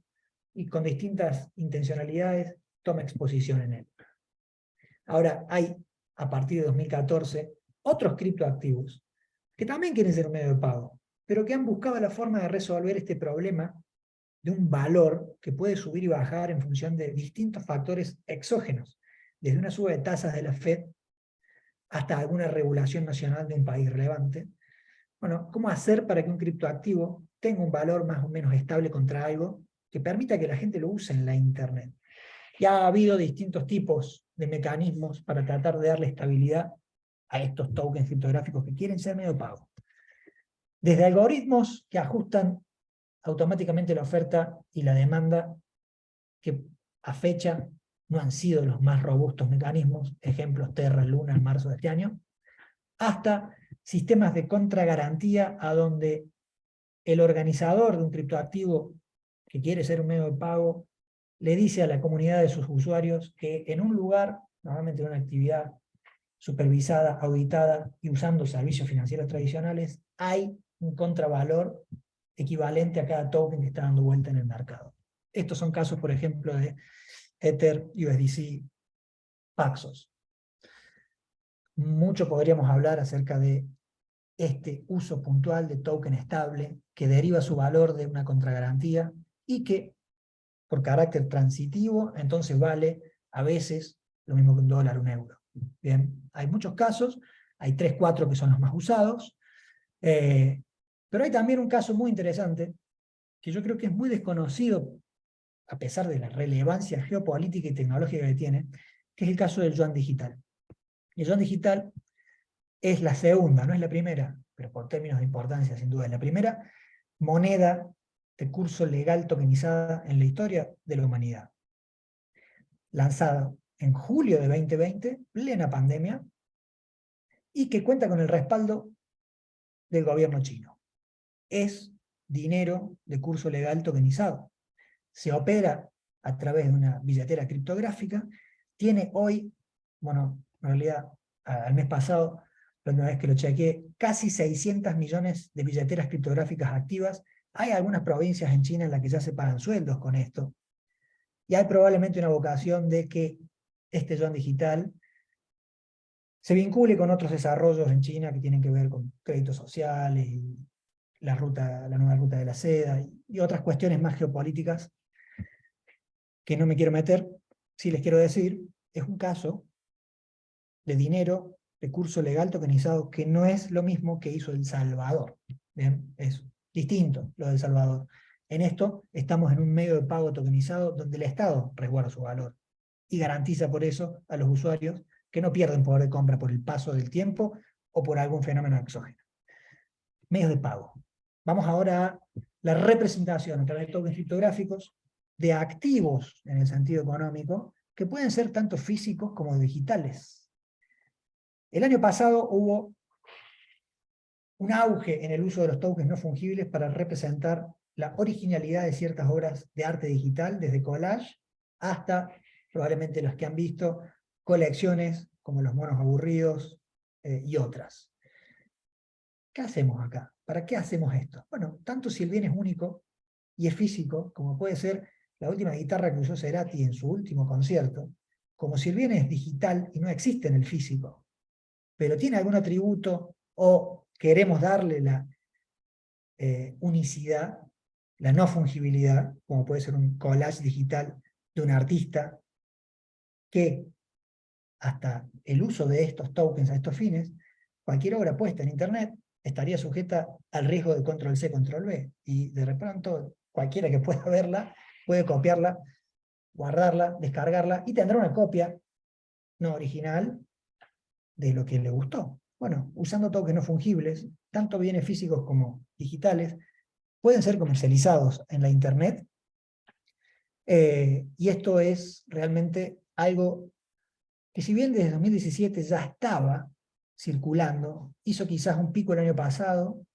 y con distintas intencionalidades toma exposición en él. Ahora, hay, a partir de 2014, otros criptoactivos que también quieren ser un medio de pago, pero que han buscado la forma de resolver este problema de un valor que puede subir y bajar en función de distintos factores exógenos, desde una suba de tasas de la Fed hasta alguna regulación nacional de un país relevante. Bueno, ¿cómo hacer para que un criptoactivo tenga un valor más o menos estable contra algo que permita que la gente lo use en la Internet? Ya ha habido distintos tipos de mecanismos para tratar de darle estabilidad a estos tokens criptográficos que quieren ser medio pago. Desde algoritmos que ajustan automáticamente la oferta y la demanda, que a fecha no han sido los más robustos mecanismos, ejemplos Terra, Luna en marzo de este año, hasta sistemas de contragarantía a donde el organizador de un criptoactivo que quiere ser un medio de pago le dice a la comunidad de sus usuarios que en un lugar, normalmente en una actividad supervisada, auditada y usando servicios financieros tradicionales, hay un contravalor equivalente a cada token que está dando vuelta en el mercado. Estos son casos, por ejemplo, de Ether, USDC, Paxos. Mucho podríamos hablar acerca de este uso puntual de token estable que deriva su valor de una contragarantía y que, por carácter transitivo, entonces vale a veces lo mismo que un dólar, un euro. Bien, hay muchos casos, hay 3, 4 que son los más usados, pero hay también un caso muy interesante que yo creo que es muy desconocido a pesar de la relevancia geopolítica y tecnológica que tiene, que es el caso del yuan digital. El yuan digital es la segunda, no es la primera, pero por términos de importancia sin duda es la primera moneda de curso legal tokenizada en la historia de la humanidad. Lanzada en julio de 2020, plena pandemia, y que cuenta con el respaldo del gobierno chino. Es dinero de curso legal tokenizado. Se opera a través de una billetera criptográfica. Tiene hoy, bueno, en realidad al mes pasado, la última vez que lo chequeé, casi 600 millones de billeteras criptográficas activas. Hay algunas provincias en China en las que ya se pagan sueldos con esto. Y hay probablemente una vocación de que este yuan digital se vincule con otros desarrollos en China que tienen que ver con créditos sociales, y la nueva ruta de la seda, y otras cuestiones más geopolíticas que no me quiero meter. Sí les quiero decir, es un caso de dinero, de curso legal tokenizado, que no es lo mismo que hizo El Salvador. Bien, es distinto lo de El Salvador. En esto estamos en un medio de pago tokenizado donde el Estado resguarda su valor y garantiza por eso a los usuarios que no pierden poder de compra por el paso del tiempo o por algún fenómeno exógeno. Medios de pago. Vamos ahora a la representación a través de tokens criptográficos de activos en el sentido económico, que pueden ser tanto físicos como digitales. El año pasado hubo un auge en el uso de los tokens no fungibles para representar la originalidad de ciertas obras de arte digital, desde collage hasta, probablemente los que han visto, colecciones como los monos aburridos y otras. ¿Qué hacemos acá? ¿Para qué hacemos esto? Bueno, tanto si el bien es único y es físico, como puede ser la última guitarra que usó Cerati en su último concierto, como si el bien es digital y no existe en el físico, pero tiene algún atributo o queremos darle la unicidad, la no fungibilidad, como puede ser un collage digital de un artista, que hasta el uso de estos tokens a estos fines, cualquier obra puesta en Internet estaría sujeta al riesgo de control C, control V, y de pronto cualquiera que pueda verla puede copiarla, guardarla, descargarla, y tendrá una copia no original de lo que le gustó. Bueno, usando tokens no fungibles, tanto bienes físicos como digitales, pueden ser comercializados en la Internet, y esto es realmente algo que, si bien desde 2017 ya estaba circulando, hizo quizás un pico el año pasado,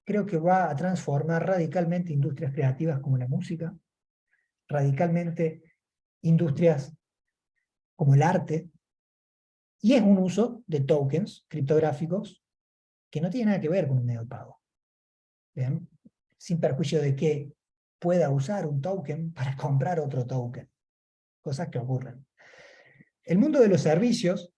creo que va a transformar radicalmente industrias creativas como la música, radicalmente industrias como el arte, y es un uso de tokens criptográficos que no tiene nada que ver con un medio de pago. ¿Bien? Sin perjuicio de que pueda usar un token para comprar otro token. Cosas que ocurren. El mundo de los servicios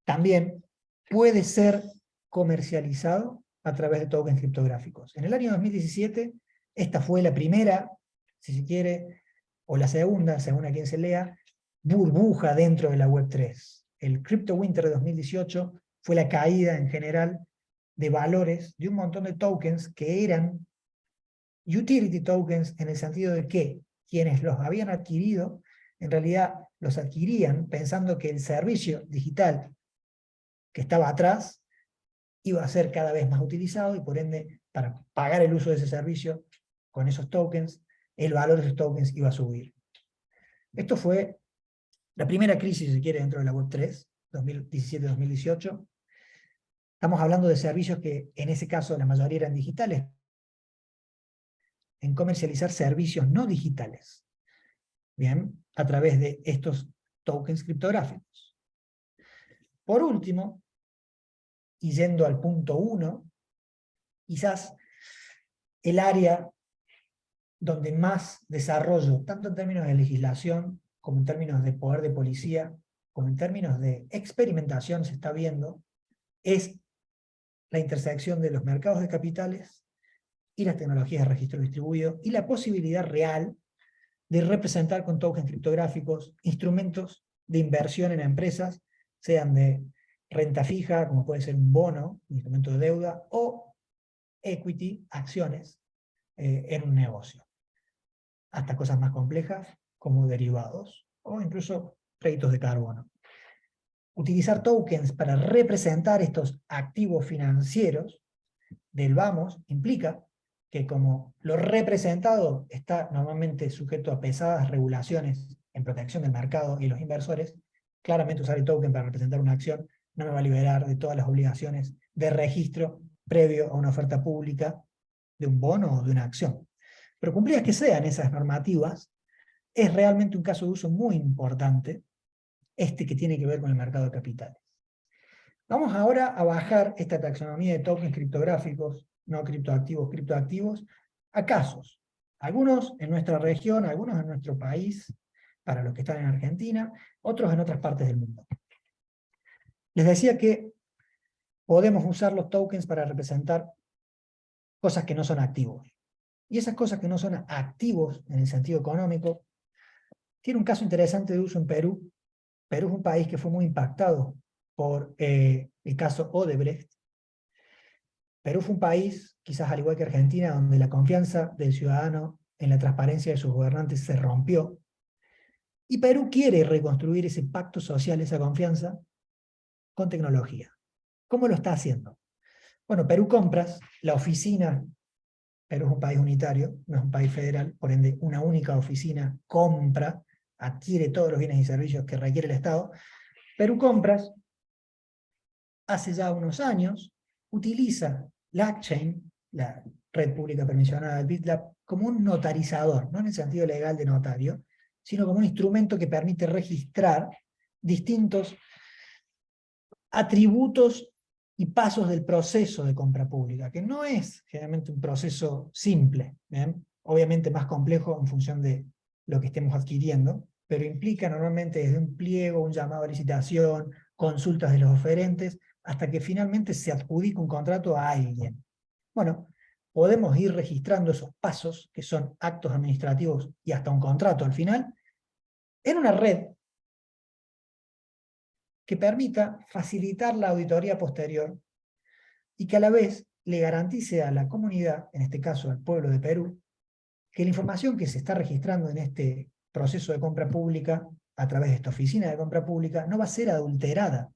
también puede ser comercializado a través de tokens criptográficos. En el año 2017, esta fue la primera, si se quiere, o la segunda, según a quien se lea, burbuja dentro de la Web3. El Crypto Winter de 2018 fue la caída en general de valores de un montón de tokens que eran utility tokens, en el sentido de que quienes los habían adquirido en realidad los adquirían pensando que el servicio digital que estaba atrás iba a ser cada vez más utilizado, y por ende, para pagar el uso de ese servicio con esos tokens, el valor de esos tokens iba a subir. Esto fue la primera crisis, si se quiere, dentro de la Web3, 2017-2018. Estamos hablando de servicios que, en ese caso, la mayoría eran digitales, en comercializar servicios no digitales, bien, a través de estos tokens criptográficos. Por último, y yendo al punto 1, quizás el área donde más desarrollo, tanto en términos de legislación, como en términos de poder de policía, como en términos de experimentación se está viendo, es la intersección de los mercados de capitales y las tecnologías de registro distribuido, y la posibilidad real de representar con tokens criptográficos instrumentos de inversión en empresas, sean de renta fija, como puede ser un bono, un instrumento de deuda, o equity, acciones, en un negocio. hasta cosas más complejas como derivados, o incluso créditos de carbono. Utilizar tokens para representar estos activos financieros del vamos implica que como lo representado está normalmente sujeto a pesadas regulaciones en protección del mercado y los inversores, claramente usar el token para representar una acción no me va a liberar de todas las obligaciones de registro previo a una oferta pública de un bono o de una acción. Pero cumplidas que sean esas normativas, es realmente un caso de uso muy importante, que tiene que ver con el mercado de capitales. Vamos ahora a bajar esta taxonomía de tokens criptográficos, no criptoactivos, a casos. Algunos en nuestra región, algunos en nuestro país, para los que están en Argentina, otros en otras partes del mundo. Les decía que podemos usar los tokens para representar cosas que no son activos. Y esas cosas que no son activos en el sentido económico, tiene un caso interesante de uso en Perú. Perú es un país que fue muy impactado por el caso Odebrecht. Perú fue un país, quizás al igual que Argentina, donde la confianza del ciudadano en la transparencia de sus gobernantes se rompió. Y Perú quiere reconstruir ese pacto social, esa confianza, con tecnología. ¿Cómo lo está haciendo? Bueno, Perú Compras, la oficina, Perú es un país unitario, no es un país federal, por ende una única oficina compra, adquiere todos los bienes y servicios que requiere el Estado. Perú Compras, hace ya unos años, utiliza LACchain, la red pública permisionada del BitLab, como un notarizador, no en el sentido legal de notario, sino como un instrumento que permite registrar distintos atributos y pasos del proceso de compra pública, que no es generalmente un proceso simple, ¿bien? Obviamente más complejo en función de lo que estemos adquiriendo, pero implica normalmente desde un pliego, un llamado a licitación, consultas de los oferentes, hasta que finalmente se adjudica un contrato a alguien. Bueno, podemos ir registrando esos pasos, que son actos administrativos y hasta un contrato al final, en una red que permita facilitar la auditoría posterior y que a la vez le garantice a la comunidad, en este caso al pueblo de Perú, que la información que se está registrando en este proceso de compra pública, a través de esta oficina de compra pública, no va a ser adulterada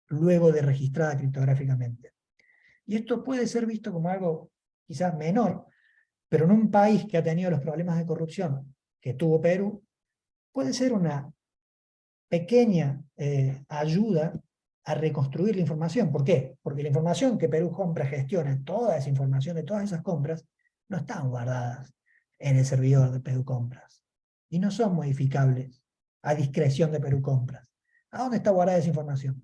luego de registrada criptográficamente. Y esto puede ser visto como algo quizás menor, pero en un país que ha tenido los problemas de corrupción que tuvo Perú, puede ser una pequeña ayuda a reconstruir la información. ¿Por qué? Porque la información que Perú Compras gestiona, toda esa información de todas esas compras, no están guardadas en el servidor de Perú Compras. Y no son modificables a discreción de Perú Compras. ¿A dónde está guardada esa información?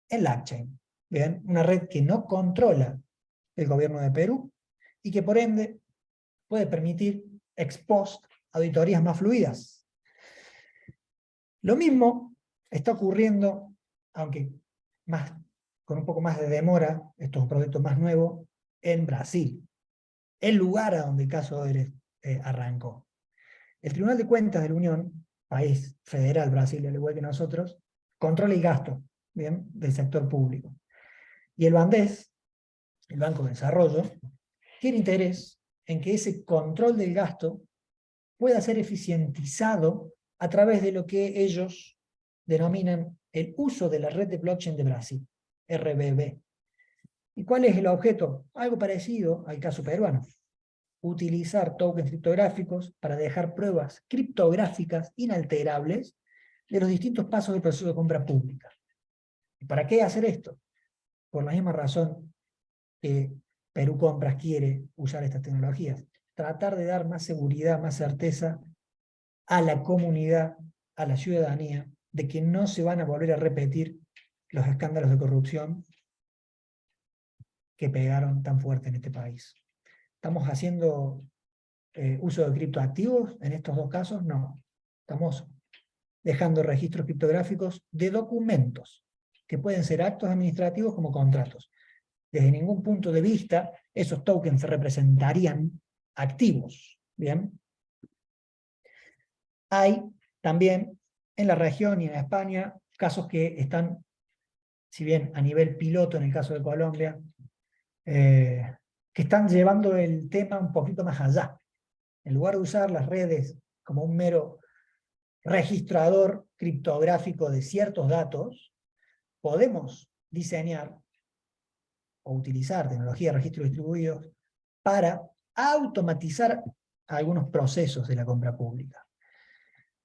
En LACchain. ¿Bien? Una red que no controla el gobierno de Perú y que por ende puede permitir ex post auditorías más fluidas. Lo mismo está ocurriendo, aunque con un poco más de demora, estos son proyectos más nuevos, en Brasil, el lugar a donde el caso Odebrecht arrancó. El Tribunal de Cuentas de la Unión, país federal Brasil, al igual que nosotros, controla el gasto, ¿bien?, del sector público. Y el BANDES, el Banco de Desarrollo, tiene interés en que ese control del gasto pueda ser eficientizado a través de lo que ellos denominan el uso de la red de blockchain de Brasil, RBB. ¿Y cuál es el objeto? Algo parecido al caso peruano. Utilizar tokens criptográficos para dejar pruebas criptográficas inalterables de los distintos pasos del proceso de compra pública. ¿Y para qué hacer esto? Por la misma razón que Perú Compras quiere usar estas tecnologías. Tratar de dar más seguridad, más certeza a la comunidad, a la ciudadanía, de que no se van a volver a repetir los escándalos de corrupción que pegaron tan fuerte en este país. ¿Estamos haciendo uso de criptoactivos en estos dos casos? No. Estamos dejando registros criptográficos de documentos, que pueden ser actos administrativos como contratos. Desde ningún punto de vista, esos tokens representarían activos. ¿Bien? Hay también en la región y en España casos que están, si bien a nivel piloto en el caso de Colombia, que están llevando el tema un poquito más allá. En lugar de usar las redes como un mero registrador criptográfico de ciertos datos, podemos diseñar o utilizar tecnología de registros distribuidos para automatizar algunos procesos de la compra pública.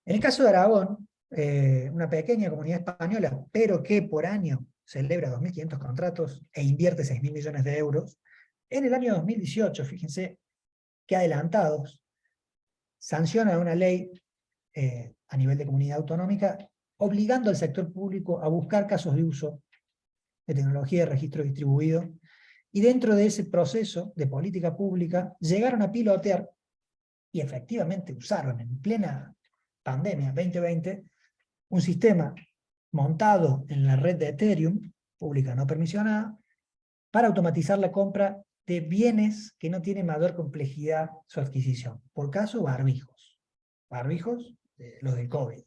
En el caso de Aragón, una pequeña comunidad española, pero que por año celebra 2.500 contratos e invierte 6.000 millones de euros, en el año 2018, fíjense, que adelantados, sanciona una ley a nivel de comunidad autonómica, obligando al sector público a buscar casos de uso de tecnología de registro distribuido, y dentro de ese proceso de política pública llegaron a pilotear, y efectivamente usaron en plena pandemia 2020, un sistema montado en la red de Ethereum, pública no permisionada, para automatizar la compra de bienes que no tienen mayor complejidad su adquisición. Por caso, barbijos. Barbijos, los del COVID.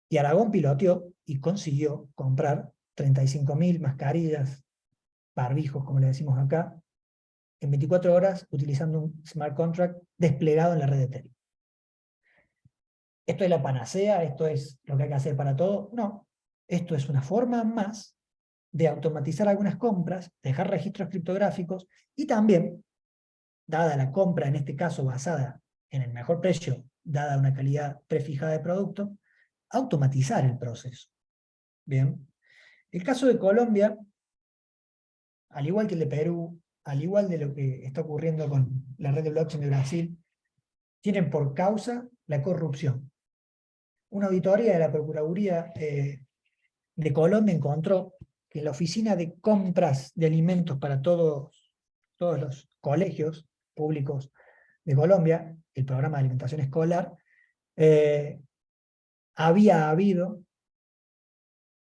Y Aragón piloteó y consiguió comprar 35.000 mascarillas, barbijos, como le decimos acá, en 24 horas utilizando un smart contract desplegado en la red de Ethereum. ¿Esto es la panacea? ¿Esto es lo que hay que hacer para todo? No. Esto es una forma más de automatizar algunas compras, dejar registros criptográficos y también, dada la compra, en este caso basada en el mejor precio, dada una calidad prefijada de producto, automatizar el proceso. Bien. El caso de Colombia, al igual que el de Perú, al igual de lo que está ocurriendo con la red de blockchain de Brasil, tienen por causa la corrupción. Una auditoría de la Procuraduría de Colombia encontró que en la oficina de compras de alimentos para todos los colegios públicos de Colombia, el programa de alimentación escolar, había habido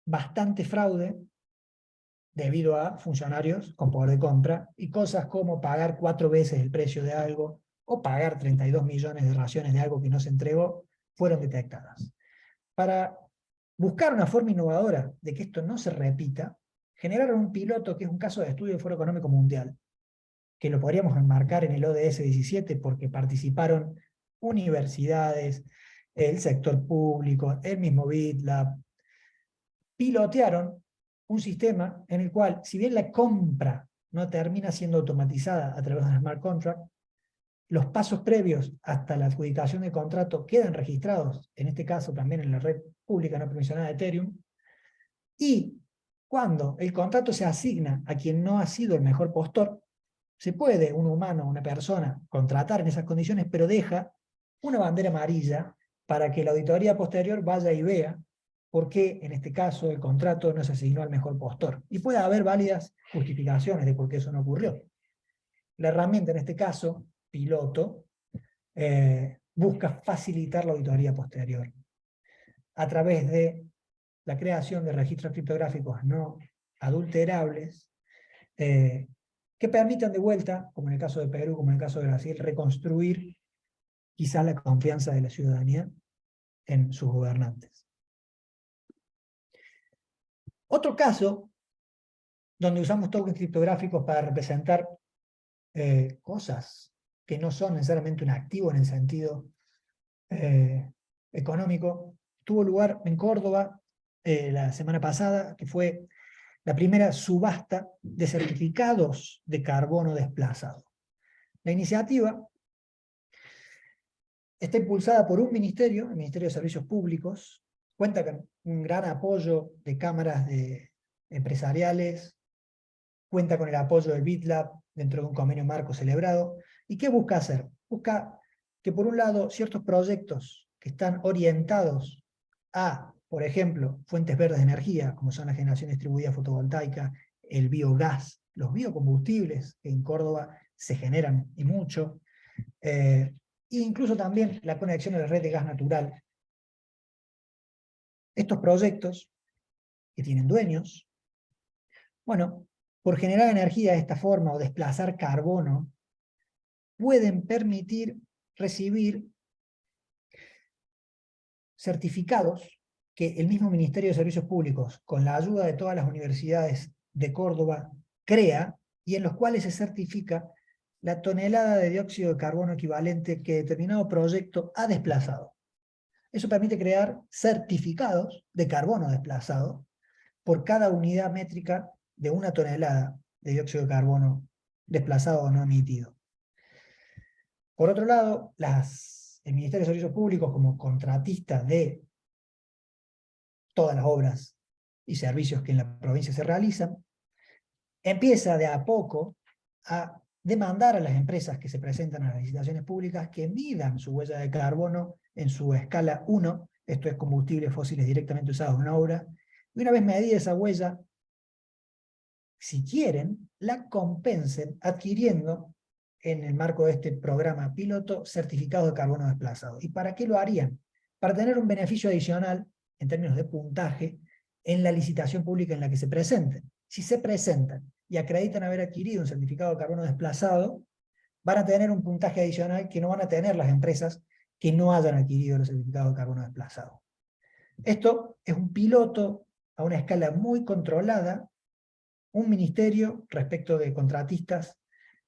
bastante fraude debido a funcionarios con poder de compra y cosas como pagar 4 veces el precio de algo o pagar 32 millones de raciones de algo que no se entregó, fueron detectadas. Para buscar una forma innovadora de que esto no se repita, generaron un piloto que es un caso de estudio del Foro Económico Mundial, que lo podríamos enmarcar en el ODS 17 porque participaron universidades, el sector público, el mismo BitLab, pilotearon un sistema en el cual, si bien la compra no termina siendo automatizada a través de un smart contract, los pasos previos hasta la adjudicación del contrato quedan registrados, en este caso también en la red pública no permisionada de Ethereum, y cuando el contrato se asigna a quien no ha sido el mejor postor, se puede un humano, una persona, contratar en esas condiciones, pero deja una bandera amarilla para que la auditoría posterior vaya y vea por qué, en este caso, el contrato no se asignó al mejor postor. Y puede haber válidas justificaciones de por qué eso no ocurrió. La herramienta, en este caso, piloto, busca facilitar la auditoría posterior a través de la creación de registros criptográficos no adulterables, que permitan de vuelta, como en el caso de Perú, como en el caso de Brasil, reconstruir quizás la confianza de la ciudadanía en sus gobernantes. Otro caso donde usamos tokens criptográficos para representar cosas que no son necesariamente un activo en el sentido económico, tuvo lugar en Córdoba la semana pasada, que fue la primera subasta de certificados de carbono desplazado. La iniciativa está impulsada por un ministerio, el Ministerio de Servicios Públicos, cuenta con un gran apoyo de cámaras empresariales, cuenta con el apoyo del BitLab dentro de un convenio marco celebrado. ¿Y qué busca hacer? Busca que por un lado ciertos proyectos que están orientados a, por ejemplo, fuentes verdes de energía, como son la generación distribuida fotovoltaica, el biogás, los biocombustibles, que en Córdoba se generan y mucho, e incluso también la conexión a la red de gas natural. Estos proyectos, que tienen dueños, bueno, por generar energía de esta forma o desplazar carbono, pueden permitir recibir certificados que el mismo Ministerio de Servicios Públicos, con la ayuda de todas las universidades de Córdoba, crea, y en los cuales se certifica la tonelada de dióxido de carbono equivalente que determinado proyecto ha desplazado. Eso permite crear certificados de carbono desplazado por cada unidad métrica de una tonelada de dióxido de carbono desplazado o no emitido. Por otro lado, el Ministerio de Servicios Públicos, como contratista de todas las obras y servicios que en la provincia se realizan, empieza de a poco a demandar a las empresas que se presentan a las licitaciones públicas que midan su huella de carbono en su escala 1, esto es combustibles fósiles directamente usados en una obra, y una vez medida esa huella, si quieren, la compensen adquiriendo, en el marco de este programa piloto, certificados de carbono desplazado. ¿Y para qué lo harían? Para tener un beneficio adicional, en términos de puntaje, en la licitación pública en la que se presenten. Si se presentan y acreditan haber adquirido un certificado de carbono desplazado, van a tener un puntaje adicional que no van a tener las empresas que no hayan adquirido el certificado de carbono desplazado. Esto es un piloto a una escala muy controlada, un ministerio respecto de contratistas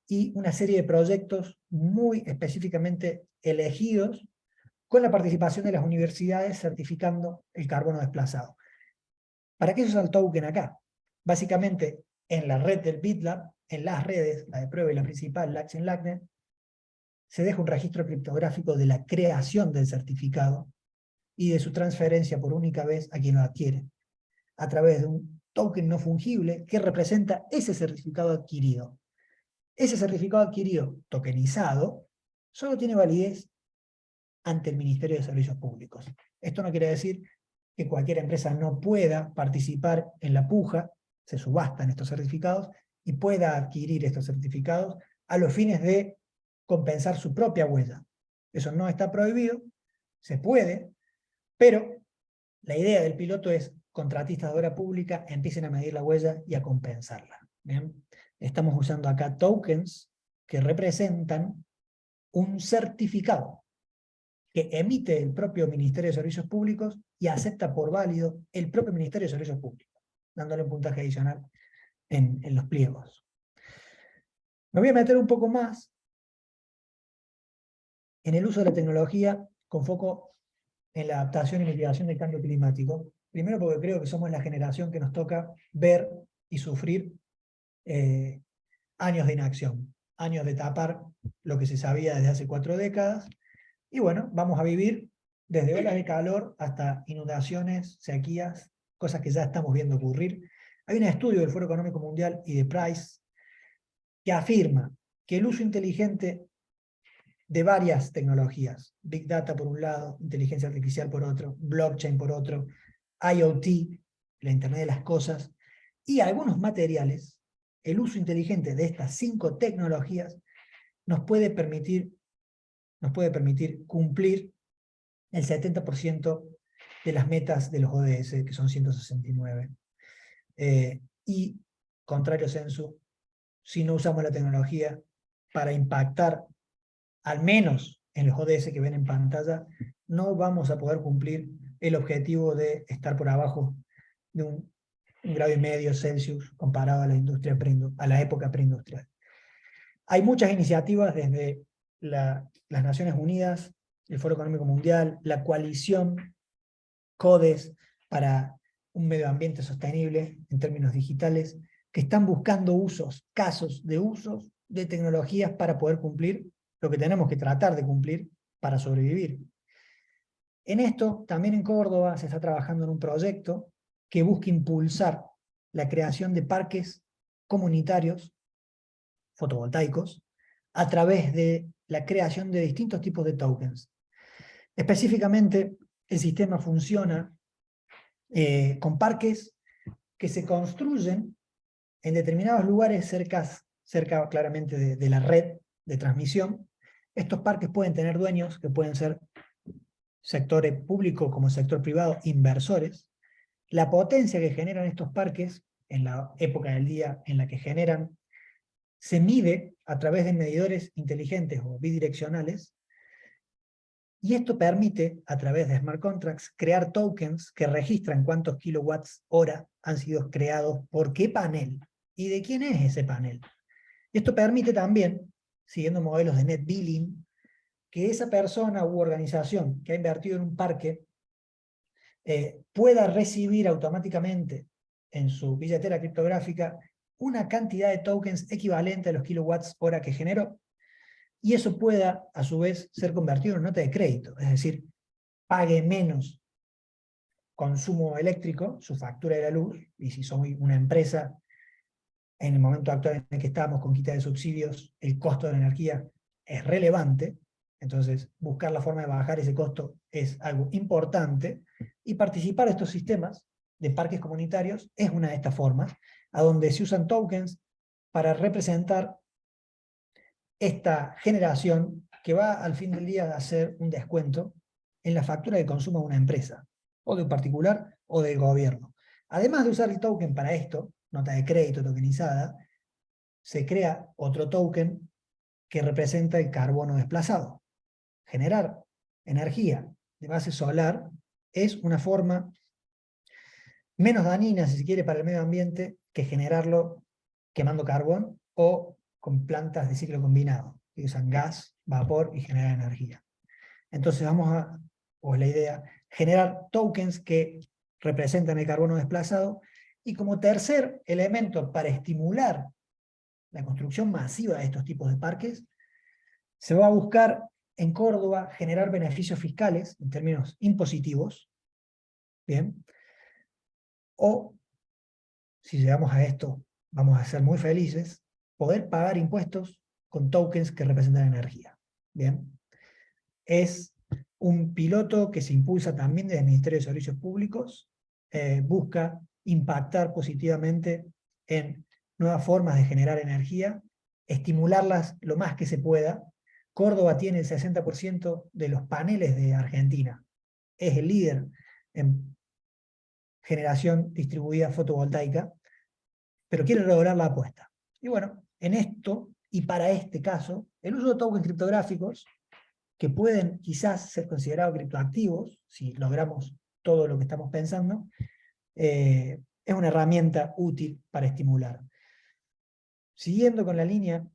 y una serie de proyectos muy específicamente elegidos con la participación de las universidades certificando el carbono desplazado. ¿Para qué se usa el token acá? Básicamente, en la red del BitLab, en las redes, la de prueba y la principal, LACS y LACNET, se deja un registro criptográfico de la creación del certificado y de su transferencia por única vez a quien lo adquiere, a través de un token no fungible que representa ese certificado adquirido. Ese certificado adquirido, tokenizado, solo tiene validez ante el Ministerio de Servicios Públicos. Esto no quiere decir que cualquier empresa no pueda participar en la puja, se subastan estos certificados, y pueda adquirir estos certificados a los fines de compensar su propia huella. Eso no está prohibido, se puede, pero la idea del piloto es contratistas de obra pública empiecen a medir la huella y a compensarla. ¿Bien? Estamos usando acá tokens que representan un certificado que emite el propio Ministerio de Servicios Públicos y acepta por válido el propio Ministerio de Servicios Públicos, dándole un puntaje adicional en los pliegos. Me voy a meter un poco más en el uso de la tecnología con foco en la adaptación y mitigación del cambio climático. Primero porque creo que somos la generación que nos toca ver y sufrir años de inacción, años de tapar lo que se sabía desde hace 4 décadas, y bueno, vamos a vivir desde olas de calor hasta inundaciones, sequías, cosas que ya estamos viendo ocurrir. Hay un estudio del Foro Económico Mundial y de Price que afirma que el uso inteligente de varias tecnologías, Big Data por un lado, inteligencia artificial por otro, blockchain por otro, IoT, la Internet de las Cosas, y algunos materiales, el uso inteligente de estas 5 tecnologías nos puede permitir cumplir el 70% de las metas de los ODS, que son 169. Y, contrario sensu, si no usamos la tecnología para impactar, al menos en los ODS que ven en pantalla, no vamos a poder cumplir el objetivo de estar por abajo de un 1,5 grados Celsius comparado a la industria a la época preindustrial. Hay muchas iniciativas desde las Naciones Unidas, el Foro Económico Mundial, la coalición CODES para un medio ambiente sostenible en términos digitales, que están buscando casos de usos de tecnologías para poder cumplir lo que tenemos que tratar de cumplir para sobrevivir. En esto, también en Córdoba se está trabajando en un proyecto que busca impulsar la creación de parques comunitarios fotovoltaicos a través de la creación de distintos tipos de tokens. Específicamente, el sistema funciona con parques que se construyen en determinados lugares cerca claramente de la red de transmisión. Estos parques pueden tener dueños que pueden ser sector público como sector privado, inversores. La potencia que generan estos parques en la época del día en la que generan se mide a través de medidores inteligentes o bidireccionales, y esto permite, a través de smart contracts, crear tokens que registran cuántos kilowatts hora han sido creados por qué panel y de quién es ese panel. Esto permite también, siguiendo modelos de net billing, que esa persona u organización que ha invertido en un parque pueda recibir automáticamente en su billetera criptográfica una cantidad de tokens equivalente a los kilowatts hora que generó, y eso pueda, a su vez, ser convertido en nota de crédito, es decir, pague menos consumo eléctrico, su factura de la luz, y si soy una empresa, en el momento actual en el que estamos con quita de subsidios, el costo de la energía es relevante, entonces buscar la forma de bajar ese costo es algo importante, y participar de estos sistemas de parques comunitarios es una de estas formas, a donde se usan tokens para representar esta generación que va al fin del día a hacer un descuento en la factura de consumo de una empresa, o de un particular, o del gobierno. Además de usar el token para esto, nota de crédito tokenizada, se crea otro token que representa el carbono desplazado. Generar energía de base solar es una forma menos dañina, si se quiere, para el medio ambiente que generarlo quemando carbón o con plantas de ciclo combinado, que usan gas, vapor y generan energía. Entonces o la idea, generar tokens que representan el carbono desplazado, y como tercer elemento para estimular la construcción masiva de estos tipos de parques, se va a buscar en Córdoba generar beneficios fiscales en términos impositivos, ¿bien? O, si llegamos a esto, vamos a ser muy felices, poder pagar impuestos con tokens que representan energía, ¿bien? Es un piloto que se impulsa también desde el Ministerio de Servicios Públicos, busca impactar positivamente en nuevas formas de generar energía, estimularlas lo más que se pueda. Córdoba tiene el 60% de los paneles de Argentina, es el líder en generación distribuida fotovoltaica, pero quiere redoblar la apuesta. Y bueno, en esto, y para este caso, el uso de tokens criptográficos, que pueden quizás ser considerados criptoactivos, si logramos todo lo que estamos pensando, es una herramienta útil para estimular. Siguiendo con la línea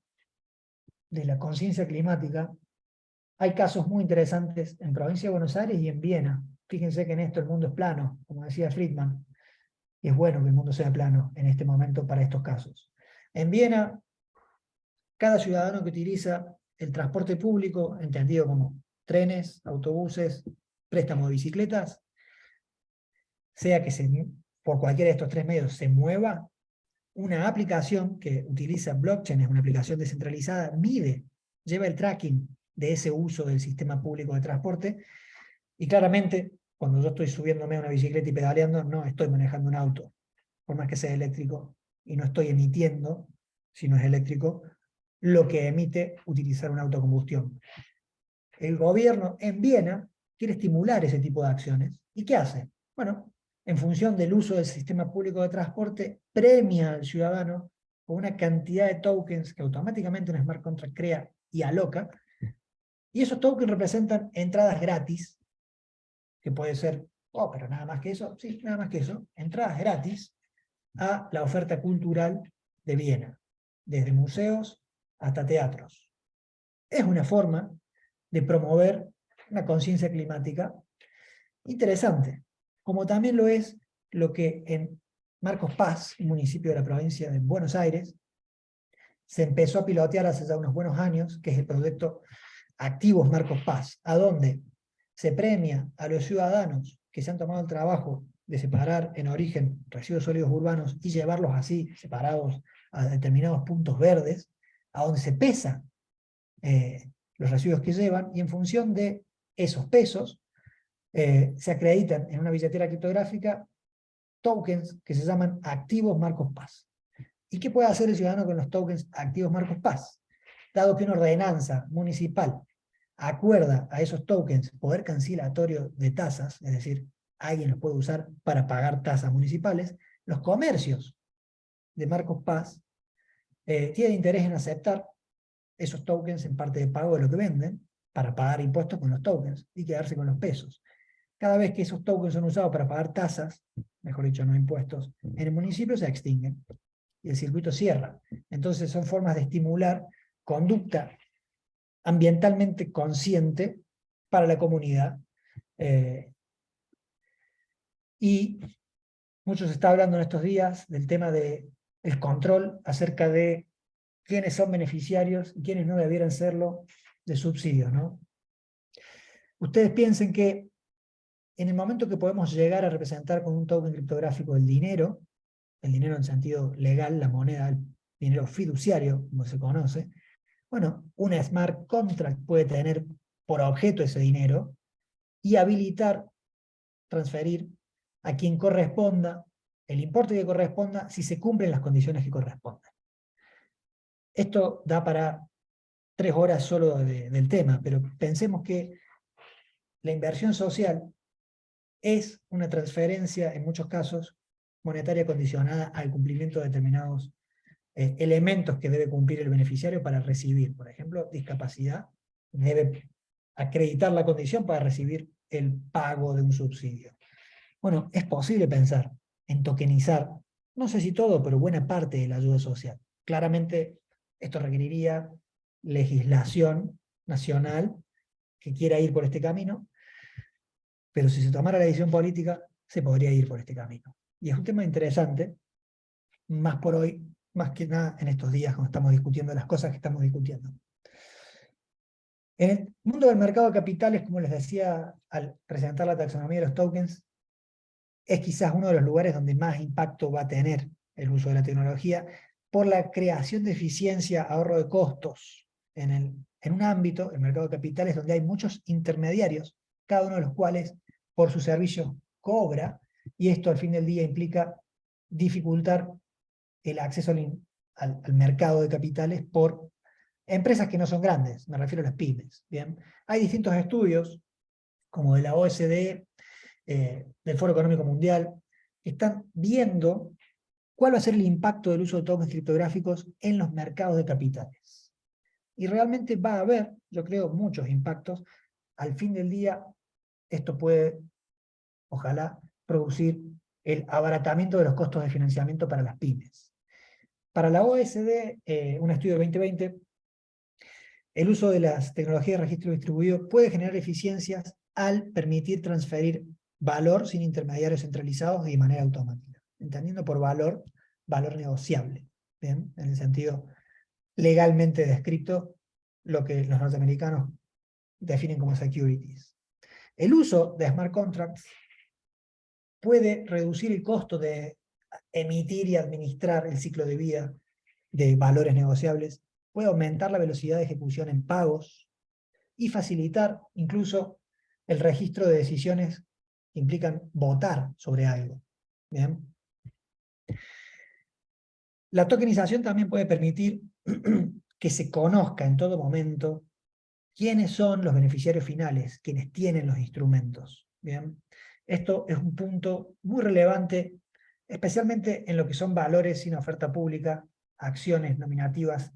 de la conciencia climática, hay casos muy interesantes en Provincia de Buenos Aires y en Viena. Fíjense que en esto el mundo es plano, como decía Friedman, y es bueno que el mundo sea plano en este momento para estos casos. En Viena, cada ciudadano que utiliza el transporte público, entendido como trenes, autobuses, préstamo de bicicletas, sea que por cualquiera de estos tres medios se mueva, una aplicación que utiliza blockchain, es una aplicación descentralizada, lleva el tracking de ese uso del sistema público de transporte, y claramente, cuando yo estoy subiéndome a una bicicleta y pedaleando, no estoy manejando un auto, por más que sea eléctrico, y no estoy emitiendo, si no es eléctrico, lo que emite utilizar una autocombustión. El gobierno en Viena quiere estimular ese tipo de acciones. ¿Y qué hace? Bueno, en función del uso del sistema público de transporte, premia al ciudadano con una cantidad de tokens que automáticamente un smart contract crea y aloca, y esos tokens representan entradas gratis, que puede ser, oh, pero nada más que eso, sí, nada más que eso, entradas gratis a la oferta cultural de Viena, desde museos hasta teatros. Es una forma de promover una conciencia climática interesante, como también lo es lo que en Marcos Paz, un municipio de la provincia de Buenos Aires, se empezó a pilotear hace ya unos buenos años, que es el proyecto Activos Marcos Paz, a donde se premia a los ciudadanos que se han tomado el trabajo de separar en origen residuos sólidos urbanos y llevarlos así, separados a determinados puntos verdes, a donde se pesa los residuos que llevan, y en función de esos pesos se acreditan en una billetera criptográfica tokens que se llaman activos Marcos Paz. ¿Y qué puede hacer el ciudadano con los tokens activos Marcos Paz? Dado que una ordenanza municipal acuerda a esos tokens poder conciliatorio de tasas, es decir, alguien los puede usar para pagar tasas municipales, los comercios de Marcos Paz tienen interés en aceptar esos tokens en parte de pago de lo que venden, para pagar impuestos con los tokens y quedarse con los pesos. Cada vez que esos tokens son usados para pagar tasas, mejor dicho, no impuestos, en el municipio se extinguen y el circuito cierra. Entonces son formas de estimular conducta ambientalmente consciente para la comunidad. Y mucho se está hablando en estos días del tema del control acerca de quiénes son beneficiarios y quiénes no debieran serlo de subsidios, ¿no? Ustedes piensen que en el momento que podemos llegar a representar con un token criptográfico el dinero en sentido legal, la moneda, el dinero fiduciario, como se conoce, bueno, una smart contract puede tener por objeto ese dinero y habilitar, transferir a quien corresponda, el importe que corresponda, si se cumplen las condiciones que correspondan. Esto da para 3 horas solo del tema, pero pensemos que la inversión social es una transferencia, en muchos casos, monetaria condicionada al cumplimiento de determinados elementos que debe cumplir el beneficiario para recibir. Por ejemplo, discapacidad, debe acreditar la condición para recibir el pago de un subsidio. Bueno, es posible pensar en tokenizar, no sé si todo, pero buena parte de la ayuda social. Claramente, esto requeriría legislación nacional que quiera ir por este camino, pero si se tomara la decisión política, se podría ir por este camino. Y es un tema interesante, más por hoy, más que nada en estos días cuando estamos discutiendo las cosas que estamos discutiendo. En el mundo del mercado de capitales, como les decía al presentar la taxonomía de los tokens, es quizás uno de los lugares donde más impacto va a tener el uso de la tecnología por la creación de eficiencia, ahorro de costos en un ámbito, el mercado de capitales, donde hay muchos intermediarios, cada uno de los cuales por sus servicios cobra, y esto al fin del día implica dificultar el acceso al mercado de capitales por empresas que no son grandes, me refiero a las pymes. ¿Bien? Hay distintos estudios, como de la OSD, del Foro Económico Mundial, que están viendo cuál va a ser el impacto del uso de tokens criptográficos en los mercados de capitales. Y realmente va a haber, yo creo, muchos impactos. Al fin del día, esto puede, ojalá, producir el abaratamiento de los costos de financiamiento para las pymes. Para la OSD, un estudio de 2020, el uso de las tecnologías de registro distribuido puede generar eficiencias al permitir transferir valor sin intermediarios centralizados y de manera automática. Entendiendo por valor, valor negociable. ¿Bien? En el sentido legalmente descrito, lo que los norteamericanos definen como securities. El uso de smart contracts puede reducir el costo de emitir y administrar el ciclo de vida de valores negociables, puede aumentar la velocidad de ejecución en pagos y facilitar incluso el registro de decisiones que implican votar sobre algo. ¿Bien? La tokenización también puede permitir que se conozca en todo momento quiénes son los beneficiarios finales, quienes tienen los instrumentos. ¿Bien? Esto es un punto muy relevante, especialmente en lo que son valores sin oferta pública, acciones nominativas,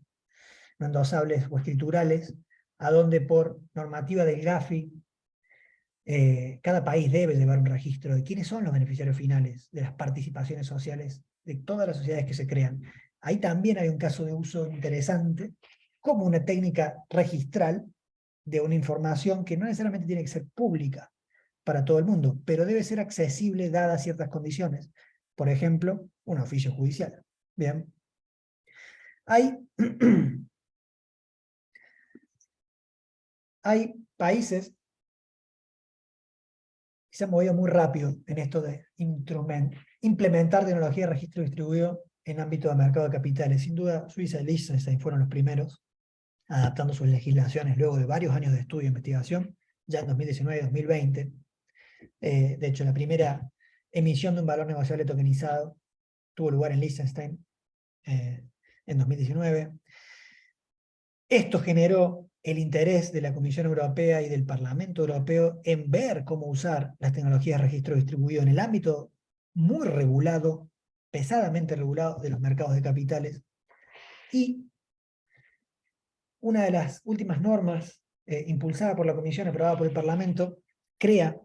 no endosables o escriturales, a donde por normativa del GAFI, cada país debe llevar un registro de quiénes son los beneficiarios finales de las participaciones sociales de todas las sociedades que se crean. Ahí también hay un caso de uso interesante, como una técnica registral de una información que no necesariamente tiene que ser pública para todo el mundo, pero debe ser accesible dadas ciertas condiciones. Por ejemplo, un oficio judicial. Bien. Hay países que se han movido muy rápido en esto de implementar tecnología de registro distribuido en ámbito de mercado de capitales. Sin duda, Suiza y Liechtenstein fueron los primeros, adaptando sus legislaciones luego de varios años de estudio e investigación, ya en 2019 y 2020. De hecho, la primera emisión de un valor negociable tokenizado tuvo lugar en Liechtenstein en 2019. Esto generó el interés de la Comisión Europea y del Parlamento Europeo en ver cómo usar las tecnologías de registro distribuido en el ámbito muy regulado, pesadamente regulado de los mercados de capitales. Y una de las últimas normas impulsada por la Comisión, aprobada por el Parlamento, crea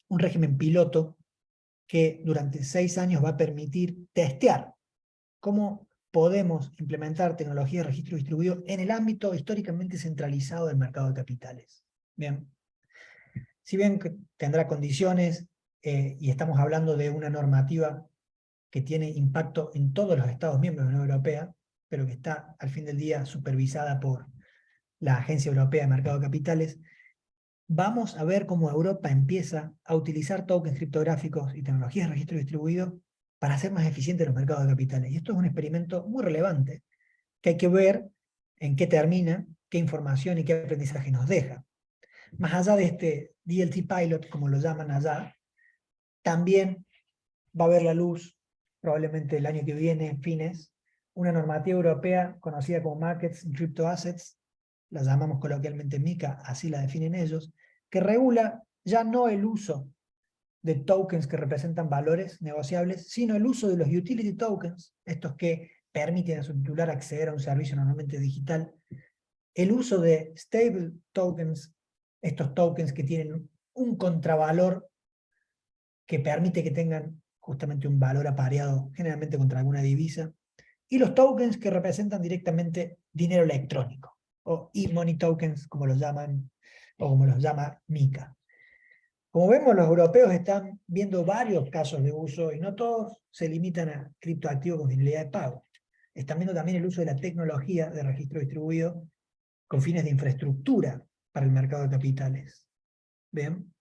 un régimen piloto que durante 6 años va a permitir testear cómo podemos implementar tecnología de registro distribuido en el ámbito históricamente centralizado del mercado de capitales. Bien. Si bien que tendrá condiciones, y estamos hablando de una normativa que tiene impacto en todos los Estados miembros de la Unión Europea, pero que está al fin del día supervisada por la Agencia Europea de Mercado de Capitales, vamos a ver cómo Europa empieza a utilizar tokens criptográficos y tecnologías de registro distribuido para hacer más eficientes los mercados de capitales. Y esto es un experimento muy relevante, que hay que ver en qué termina, qué información y qué aprendizaje nos deja. Más allá de este DLT Pilot, como lo llaman allá, también va a ver la luz, probablemente el año que viene, fines, una normativa europea conocida como Markets in Crypto Assets, la llamamos coloquialmente MiCA, así la definen ellos, que regula ya no el uso de tokens que representan valores negociables, sino el uso de los utility tokens, estos que permiten a su titular acceder a un servicio normalmente digital, el uso de stable tokens, estos tokens que tienen un contravalor que permite que tengan justamente un valor apareado, generalmente contra alguna divisa, y los tokens que representan directamente dinero electrónico, o e-money tokens, como los llaman, o como los llama MiCA. Como vemos, los europeos están viendo varios casos de uso, y no todos se limitan a criptoactivos con finalidad de pago. Están viendo también el uso de la tecnología de registro distribuido con fines de infraestructura para el mercado de capitales. ¿Ven?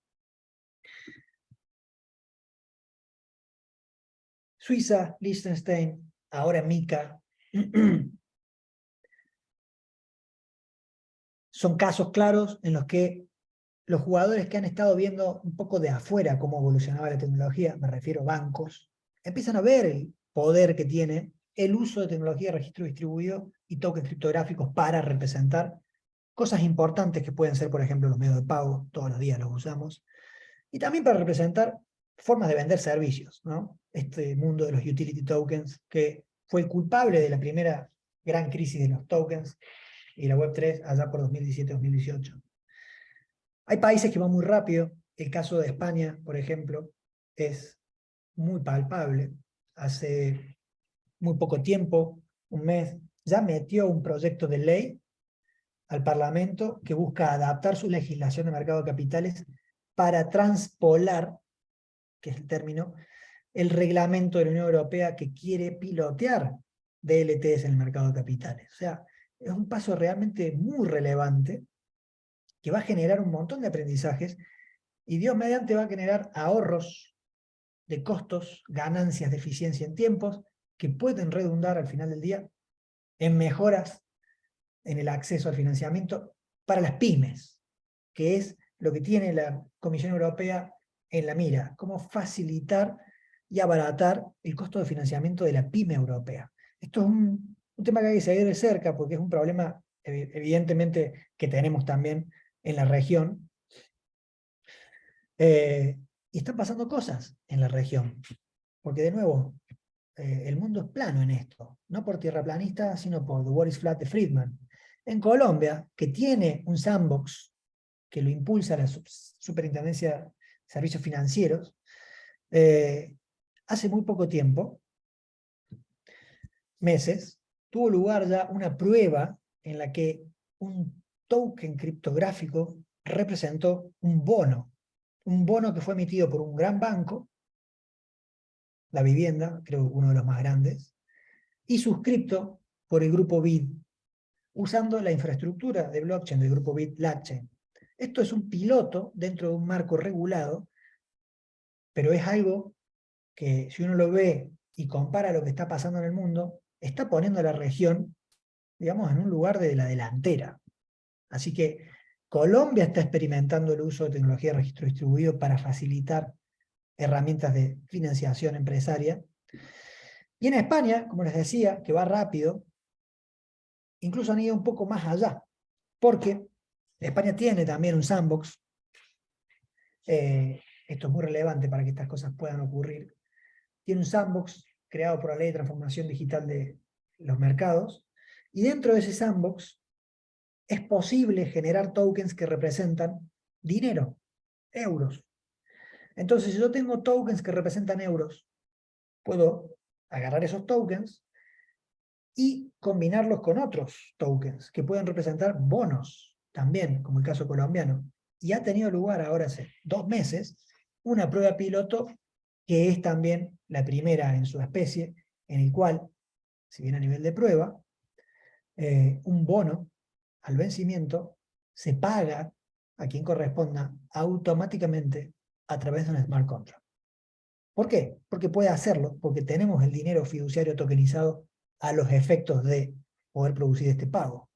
Suiza, Liechtenstein, ahora MiCA, son casos claros en los que los jugadores que han estado viendo un poco de afuera cómo evolucionaba la tecnología, me refiero a bancos, empiezan a ver el poder que tiene el uso de tecnología de registro distribuido y tokens criptográficos para representar cosas importantes que pueden ser, por ejemplo, los medios de pago, todos los días los usamos, y también para representar formas de vender servicios, ¿no? Este mundo de los utility tokens, que fue el culpable de la primera gran crisis de los tokens y la Web3 allá por 2017-2018. Hay países que van muy rápido, el caso de España, por ejemplo, es muy palpable. Hace muy poco tiempo, un mes, ya metió un proyecto de ley al Parlamento que busca adaptar su legislación de mercado de capitales para transpolar, que es el término, el reglamento de la Unión Europea que quiere pilotear DLTs en el mercado de capitales. O sea, es un paso realmente muy relevante que va a generar un montón de aprendizajes y Dios mediante va a generar ahorros de costos, ganancias de eficiencia en tiempos que pueden redundar al final del día en mejoras en el acceso al financiamiento para las pymes, que es lo que tiene la Comisión Europea en la mira, cómo facilitar y abaratar el costo de financiamiento de la pyme europea. Esto es un tema que hay que seguir de cerca porque es un problema evidentemente que tenemos también en la región, y están pasando cosas en la región, porque de nuevo, el mundo es plano en esto, no por tierraplanista, sino por The World is Flat de Friedman. En Colombia, que tiene un sandbox que lo impulsa la Superintendencia de Servicios Financieros, hace muy poco tiempo, meses, tuvo lugar ya una prueba en la que un token criptográfico representó un bono que fue emitido por un gran banco, La Vivienda, creo uno de los más grandes, y suscripto por el grupo BID, usando la infraestructura de blockchain del grupo BID Latchain. Esto es un piloto dentro de un marco regulado, pero es algo que si uno lo ve y compara lo que está pasando en el mundo, está poniendo a la región, digamos, en un lugar de la delantera. Así que Colombia está experimentando el uso de tecnología de registro distribuido para facilitar herramientas de financiación empresaria. Y en España, como les decía, que va rápido, incluso han ido un poco más allá, porque España tiene también un sandbox, esto es muy relevante para que estas cosas puedan ocurrir, tiene un sandbox creado por la Ley de Transformación Digital de los Mercados, y dentro de ese sandbox es posible generar tokens que representan dinero, euros. Entonces, si yo tengo tokens que representan euros, puedo agarrar esos tokens y combinarlos con otros tokens que pueden representar bonos también, como el caso colombiano. Y ha tenido lugar ahora hace 2 meses una prueba piloto que es también la primera en su especie, en el cual, si bien a nivel de prueba, un bono al vencimiento se paga a quien corresponda automáticamente a través de un smart contract. ¿Por qué? Porque puede hacerlo, porque tenemos el dinero fiduciario tokenizado a los efectos de poder producir este pago.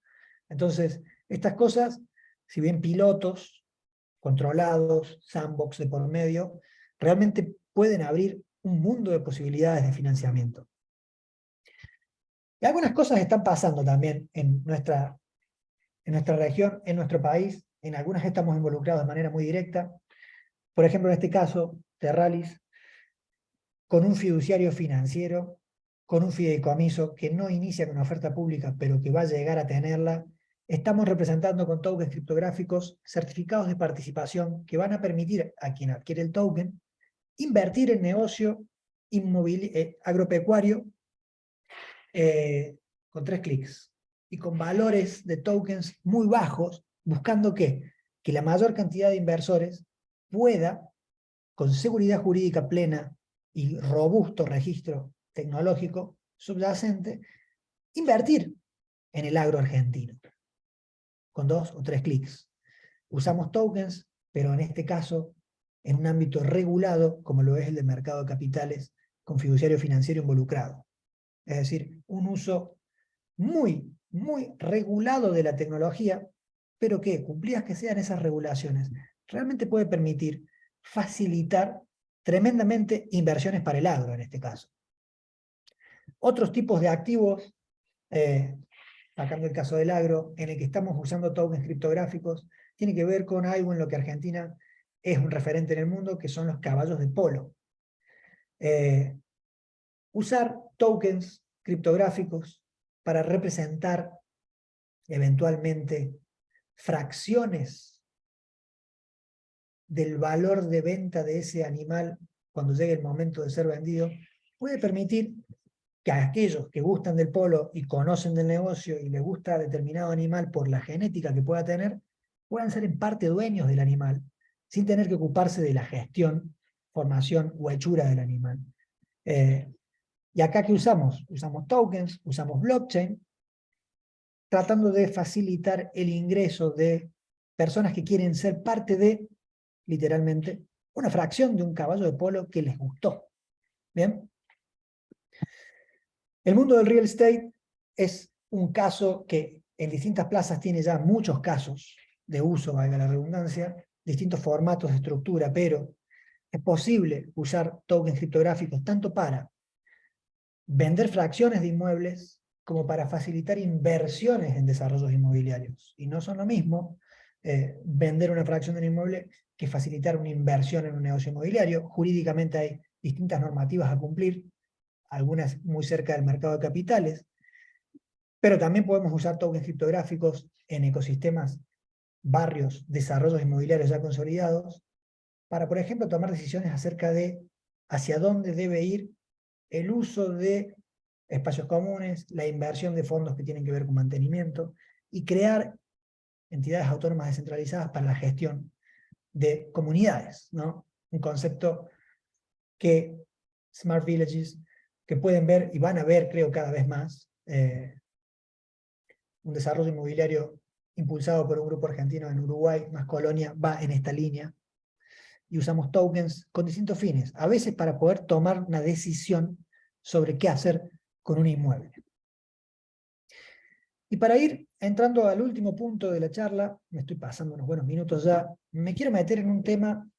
Entonces, estas cosas, si bien pilotos, controlados, sandbox de por medio, realmente pueden abrir un mundo de posibilidades de financiamiento. Y algunas cosas están pasando también en nuestra región, en nuestro país. En algunas estamos involucrados de manera muy directa. Por ejemplo, en este caso, Terralis, con un fiduciario financiero, con un fideicomiso que no inicia con una oferta pública, pero que va a llegar a tenerla. Estamos representando con tokens criptográficos certificados de participación que van a permitir a quien adquiere el token invertir en negocio agropecuario con 3 clics y con valores de tokens muy bajos, buscando que la mayor cantidad de inversores pueda, con seguridad jurídica plena y robusto registro tecnológico subyacente, invertir en el agro argentino con 2 o 3 clics. Usamos tokens, pero en este caso en un ámbito regulado, como lo es el del mercado de capitales, con fiduciario financiero involucrado. Es decir, un uso muy, muy regulado de la tecnología, pero que, cumplidas que sean esas regulaciones, realmente puede permitir facilitar tremendamente inversiones para el agro en este caso. Otros tipos de activos, sacando el caso del agro, en el que estamos usando tokens criptográficos, tiene que ver con algo en lo que Argentina es un referente en el mundo, que son los caballos de polo. Usar tokens criptográficos para representar eventualmente fracciones del valor de venta de ese animal cuando llegue el momento de ser vendido, puede permitir que a aquellos que gustan del polo y conocen del negocio y les gusta determinado animal por la genética que pueda tener, puedan ser en parte dueños del animal, sin tener que ocuparse de la gestión, formación o hechura del animal. Y acá, ¿qué usamos? Usamos tokens, usamos blockchain, tratando de facilitar el ingreso de personas que quieren ser parte de, literalmente, una fracción de un caballo de polo que les gustó. ¿Bien? El mundo del real estate es un caso que en distintas plazas tiene ya muchos casos de uso, valga la redundancia, distintos formatos de estructura, pero es posible usar tokens criptográficos tanto para vender fracciones de inmuebles como para facilitar inversiones en desarrollos inmobiliarios. Y no son lo mismo vender una fracción de un inmueble que facilitar una inversión en un negocio inmobiliario. Jurídicamente hay distintas normativas a cumplir, algunas muy cerca del mercado de capitales, pero también podemos usar tokens criptográficos en ecosistemas, barrios, desarrollos inmobiliarios ya consolidados, para, por ejemplo, tomar decisiones acerca de hacia dónde debe ir el uso de espacios comunes, la inversión de fondos que tienen que ver con mantenimiento, y crear entidades autónomas descentralizadas para la gestión de comunidades, ¿no? Un concepto que Smart Villages, que pueden ver y van a ver, creo, cada vez más, un desarrollo inmobiliario impulsado por un grupo argentino en Uruguay, Más Colonia, va en esta línea, y usamos tokens con distintos fines, a veces para poder tomar una decisión sobre qué hacer con un inmueble. Y para ir entrando al último punto de la charla, me estoy pasando unos buenos minutos ya, me quiero meter en un tema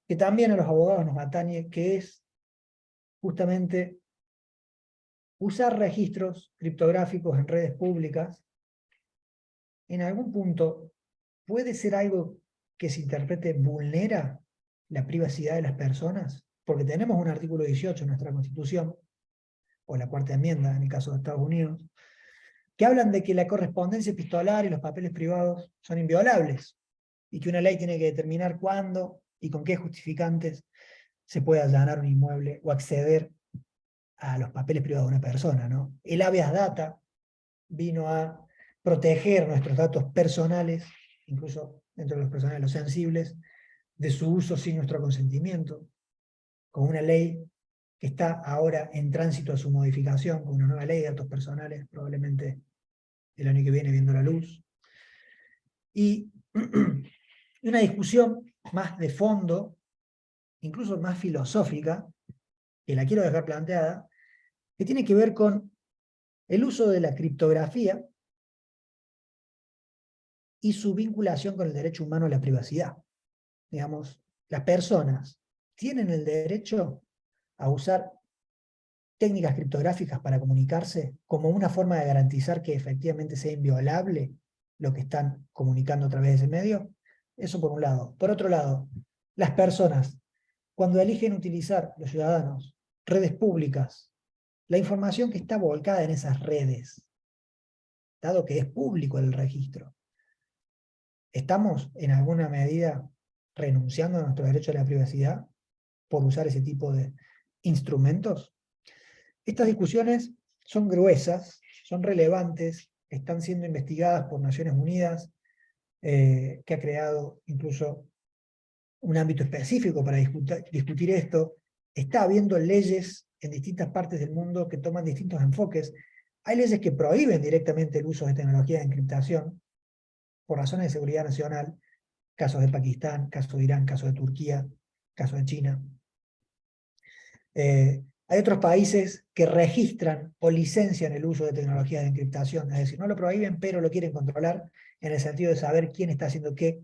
que también a los abogados nos atañe, que es justamente usar registros criptográficos en redes públicas. En algún punto puede ser algo que se interprete vulnera la privacidad de las personas, porque tenemos un artículo 18 en nuestra Constitución, o la cuarta enmienda en el caso de Estados Unidos, que hablan de que la correspondencia epistolar y los papeles privados son inviolables, y que una ley tiene que determinar cuándo y con qué justificantes se puede allanar un inmueble o acceder a los papeles privados de una persona, ¿no? El habeas data vino a proteger nuestros datos personales, incluso dentro de los personales, los sensibles, de su uso sin nuestro consentimiento, con una ley que está ahora en tránsito a su modificación, con una nueva ley de datos personales, probablemente el año que viene viendo la luz. Y una discusión más de fondo, incluso más filosófica, que la quiero dejar planteada, que tiene que ver con el uso de la criptografía y su vinculación con el derecho humano a la privacidad. Digamos, las personas tienen el derecho a usar técnicas criptográficas para comunicarse como una forma de garantizar que efectivamente sea inviolable lo que están comunicando a través de ese medio. Eso por un lado. Por otro lado, las personas, cuando eligen utilizar, los ciudadanos, redes públicas, la información que está volcada en esas redes, dado que es público el registro, ¿estamos en alguna medida renunciando a nuestro derecho a la privacidad por usar ese tipo de instrumentos? Estas discusiones son gruesas, son relevantes, están siendo investigadas por Naciones Unidas, que ha creado incluso un ámbito específico para discutir esto. Está habiendo leyes en distintas partes del mundo que toman distintos enfoques. Hay leyes que prohíben directamente el uso de tecnologías de encriptación por razones de seguridad nacional, casos de Pakistán, casos de Irán, casos de Turquía, casos de China. Hay otros países que registran o licencian el uso de tecnologías de encriptación, es decir, no lo prohíben, pero lo quieren controlar en el sentido de saber quién está haciendo qué.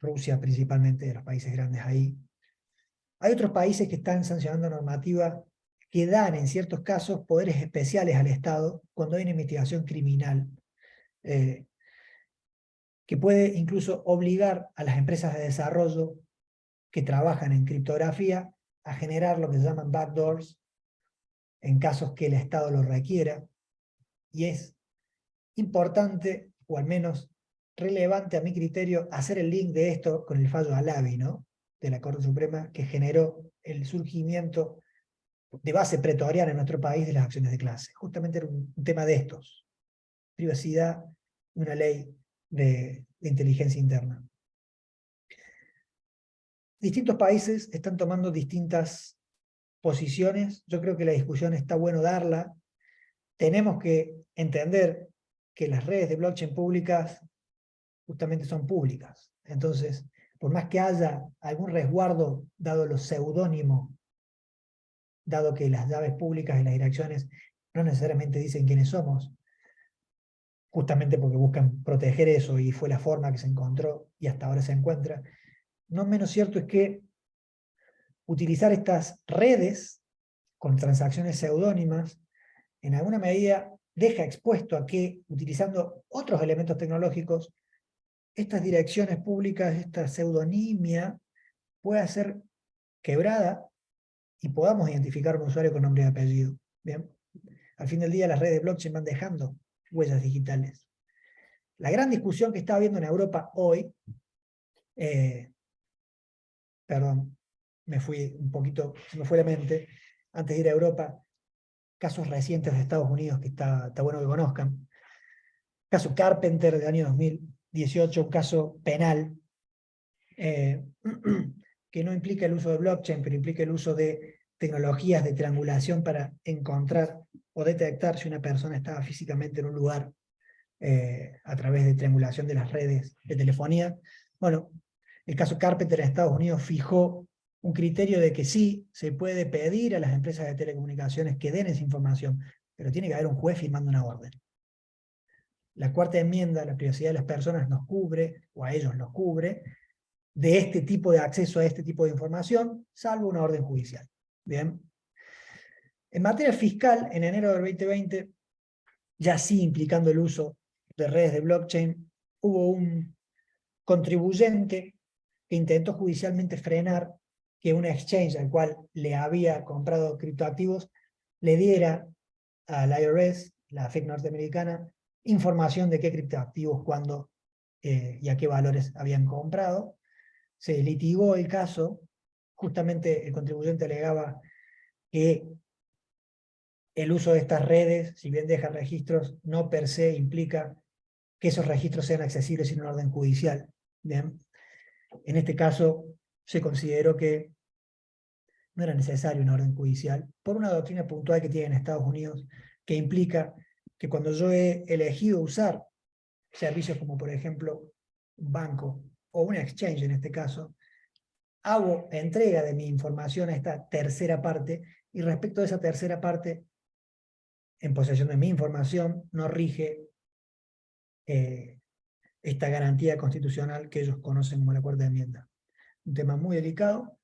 Rusia principalmente, de los países grandes ahí. Hay otros países que están sancionando normativa que dan en ciertos casos poderes especiales al Estado cuando hay una investigación criminal, que puede incluso obligar a las empresas de desarrollo que trabajan en criptografía a generar lo que se llaman backdoors en casos que el Estado lo requiera. Y es importante, o al menos relevante a mi criterio, hacer el link de esto con el fallo Alavi, ¿no?, de la Corte Suprema, que generó el surgimiento de base pretoriana en nuestro país de las acciones de clase. Justamente era un tema de estos: privacidad, una ley de inteligencia interna. Distintos países están tomando distintas posiciones. Yo creo que la discusión está bueno darla. Tenemos que entender que las redes de blockchain públicas justamente son públicas. Entonces, por más que haya algún resguardo, dado los seudónimos, dado que las llaves públicas y las direcciones no necesariamente dicen quiénes somos, justamente porque buscan proteger eso y fue la forma que se encontró y hasta ahora se encuentra, no menos cierto es que utilizar estas redes con transacciones seudónimas en alguna medida deja expuesto a que, utilizando otros elementos tecnológicos, estas direcciones públicas, esta pseudonimia, pueda ser quebrada y podamos identificar un usuario con nombre y apellido. ¿Bien? Al fin del día, las redes de blockchain van dejando huellas digitales. La gran discusión que está habiendo en Europa hoy, perdón, me fui un poquito, se me fue la mente, antes de ir a Europa, casos recientes de Estados Unidos que está bueno que conozcan. Caso Carpenter del año 2018, un caso penal, que no implica el uso de blockchain, pero implica el uso de tecnologías de triangulación para encontrar o detectar si una persona estaba físicamente en un lugar a través de triangulación de las redes de telefonía. Bueno, el caso Carpenter en Estados Unidos fijó un criterio de que sí, se puede pedir a las empresas de telecomunicaciones que den esa información, pero tiene que haber un juez firmando una orden. La cuarta enmienda, la privacidad de las personas, nos cubre, o a ellos los cubre, de este tipo de acceso a este tipo de información, salvo una orden judicial. Bien. En materia fiscal, en enero del 2020, ya sí implicando el uso de redes de blockchain, hubo un contribuyente que intentó judicialmente frenar que una exchange al cual le había comprado criptoactivos le diera al IRS, la FIC norteamericana, información de qué criptoactivos, cuándo y a qué valores habían comprado. Se litigó el caso, justamente el contribuyente alegaba que el uso de estas redes, si bien dejan registros, no per se implica que esos registros sean accesibles en un orden judicial. ¿Bien? En este caso, se consideró que no era necesario una orden judicial, por una doctrina puntual que tiene en Estados Unidos, que implica que cuando yo he elegido usar servicios como por ejemplo un banco o un exchange en este caso, hago entrega de mi información a esta tercera parte, y respecto a esa tercera parte, en posesión de mi información, no rige esta garantía constitucional que ellos conocen como la cuarta enmienda. Un tema muy delicado,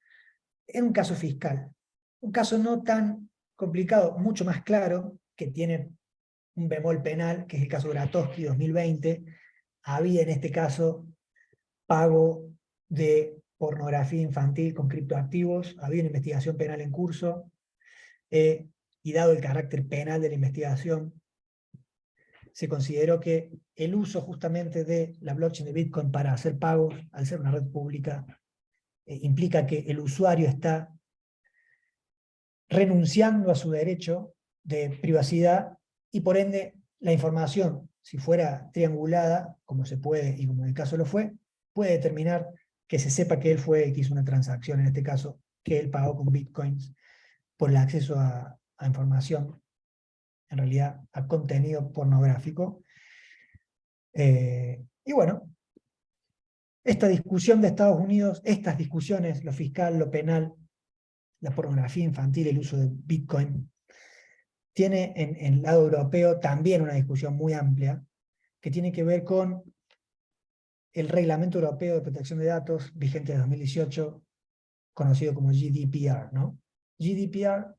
en un caso fiscal. Un caso no tan complicado, mucho más claro, que tiene un bemol penal, que es el caso Gratoski 2020. Había en este caso pago de pornografía infantil con criptoactivos, había una investigación penal en curso, y dado el carácter penal de la investigación, se consideró que el uso justamente de la blockchain de Bitcoin para hacer pagos, al ser una red pública, implica que el usuario está renunciando a su derecho de privacidad, y por ende la información, si fuera triangulada, como se puede y como en el caso lo fue, puede determinar que se sepa que él fue el que hizo una transacción, en este caso, que él pagó con bitcoins por el acceso a información, en realidad a contenido pornográfico. Y bueno, esta discusión de Estados Unidos, estas discusiones, lo fiscal, lo penal, la pornografía infantil, el uso de Bitcoin, tiene en el lado europeo también una discusión muy amplia que tiene que ver con el Reglamento Europeo de Protección de Datos vigente de 2018, conocido como GDPR, ¿no? GDPR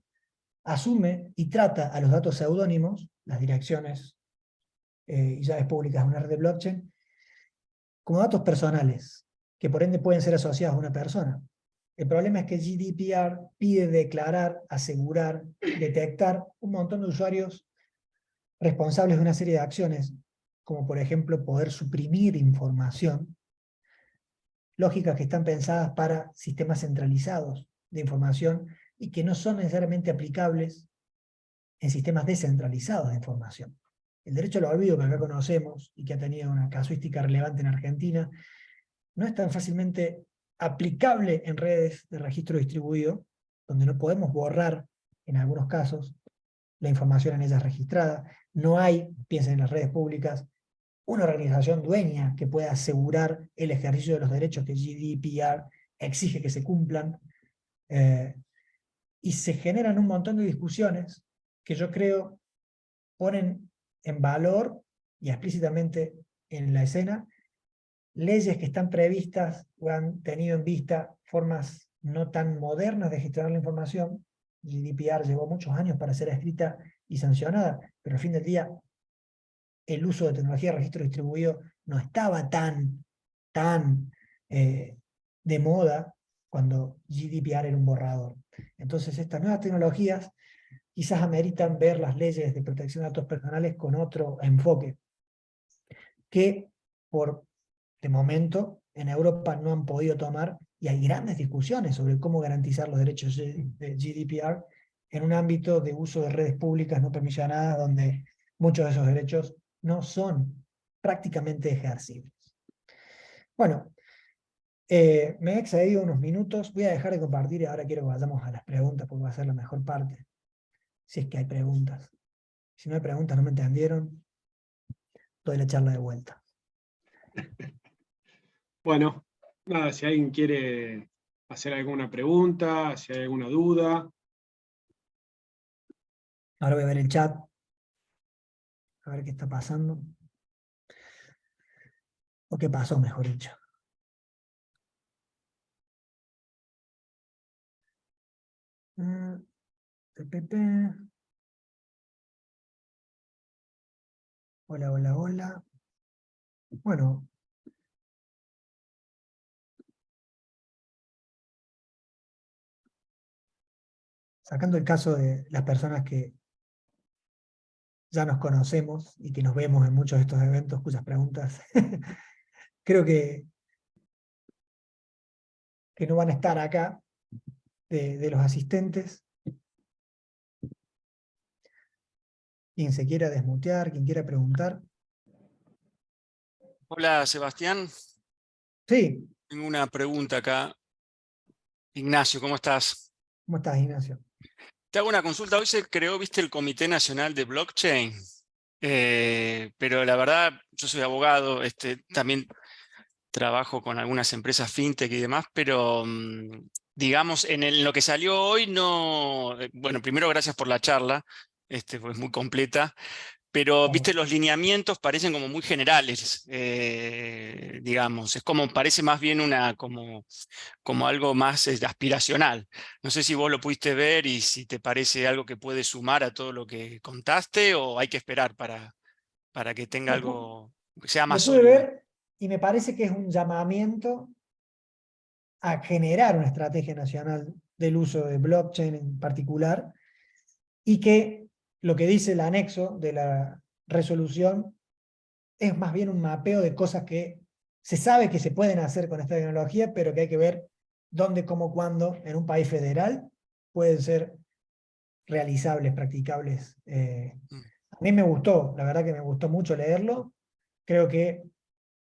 asume y trata a los datos seudónimos, las direcciones y llaves públicas de una red de blockchain, como datos personales, que por ende pueden ser asociados a una persona. El problema es que GDPR pide declarar, asegurar, detectar un montón de usuarios responsables de una serie de acciones, como por ejemplo poder suprimir información, lógicas que están pensadas para sistemas centralizados de información y que no son necesariamente aplicables en sistemas descentralizados de información. El derecho al olvido, que acá conocemos y que ha tenido una casuística relevante en Argentina, no es tan fácilmente aplicable en redes de registro distribuido, donde no podemos borrar, en algunos casos, la información en ellas registrada. No hay, piensen en las redes públicas, una organización dueña que pueda asegurar el ejercicio de los derechos que GDPR exige que se cumplan. Y se generan un montón de discusiones que yo creo ponen en valor y explícitamente en la escena leyes que están previstas o han tenido en vista formas no tan modernas de gestionar la información. GDPR llevó muchos años para ser escrita y sancionada, pero al fin del día el uso de tecnología de registro distribuido no estaba tan de moda cuando GDPR era un borrador. Entonces estas nuevas tecnologías quizás ameritan ver las leyes de protección de datos personales con otro enfoque, que de momento en Europa no han podido tomar, y hay grandes discusiones sobre cómo garantizar los derechos de GDPR en un ámbito de uso de redes públicas no permisionadas, donde muchos de esos derechos no son prácticamente ejercibles. Bueno, me he excedido unos minutos, voy a dejar de compartir y ahora quiero que vayamos a las preguntas, porque va a ser la mejor parte, si es que hay preguntas. Si no hay preguntas, no me entendieron, doy la charla de vuelta. Bueno, nada, si alguien quiere hacer alguna pregunta, si hay alguna duda. Ahora voy a ver el chat, a ver qué está pasando. O qué pasó, mejor dicho. Hola, hola, hola. Bueno. Sacando el caso de las personas que ya nos conocemos y que nos vemos en muchos de estos eventos cuyas preguntas creo que no van a estar acá, de los asistentes. Quien se quiera desmutear, quien quiera preguntar. Hola, Sebastián. Sí, Tengo una pregunta acá. Ignacio, ¿cómo estás? ¿cómo estás, Ignacio? Te hago una consulta. Hoy se creó, viste, el Comité Nacional de Blockchain. Pero la verdad, yo soy abogado, también trabajo con algunas empresas fintech y demás, pero digamos, en lo que salió hoy no... Bueno, primero gracias por la charla, pues muy completa. Pero, viste, los lineamientos parecen como muy generales, digamos. Es como, parece más bien como algo más aspiracional. No sé si vos lo pudiste ver y si te parece algo que puede sumar a todo lo que contaste o hay que esperar para que tenga algo, que sea más Lo pude sólido. ver y me parece que es un llamamiento a generar una estrategia nacional del uso de blockchain en particular, y que lo que dice el anexo de la resolución es más bien un mapeo de cosas que se sabe que se pueden hacer con esta tecnología, pero que hay que ver dónde, cómo, cuándo, en un país federal, pueden ser realizables, practicables. Mm, A mí me gustó, la verdad que me gustó mucho leerlo. Creo que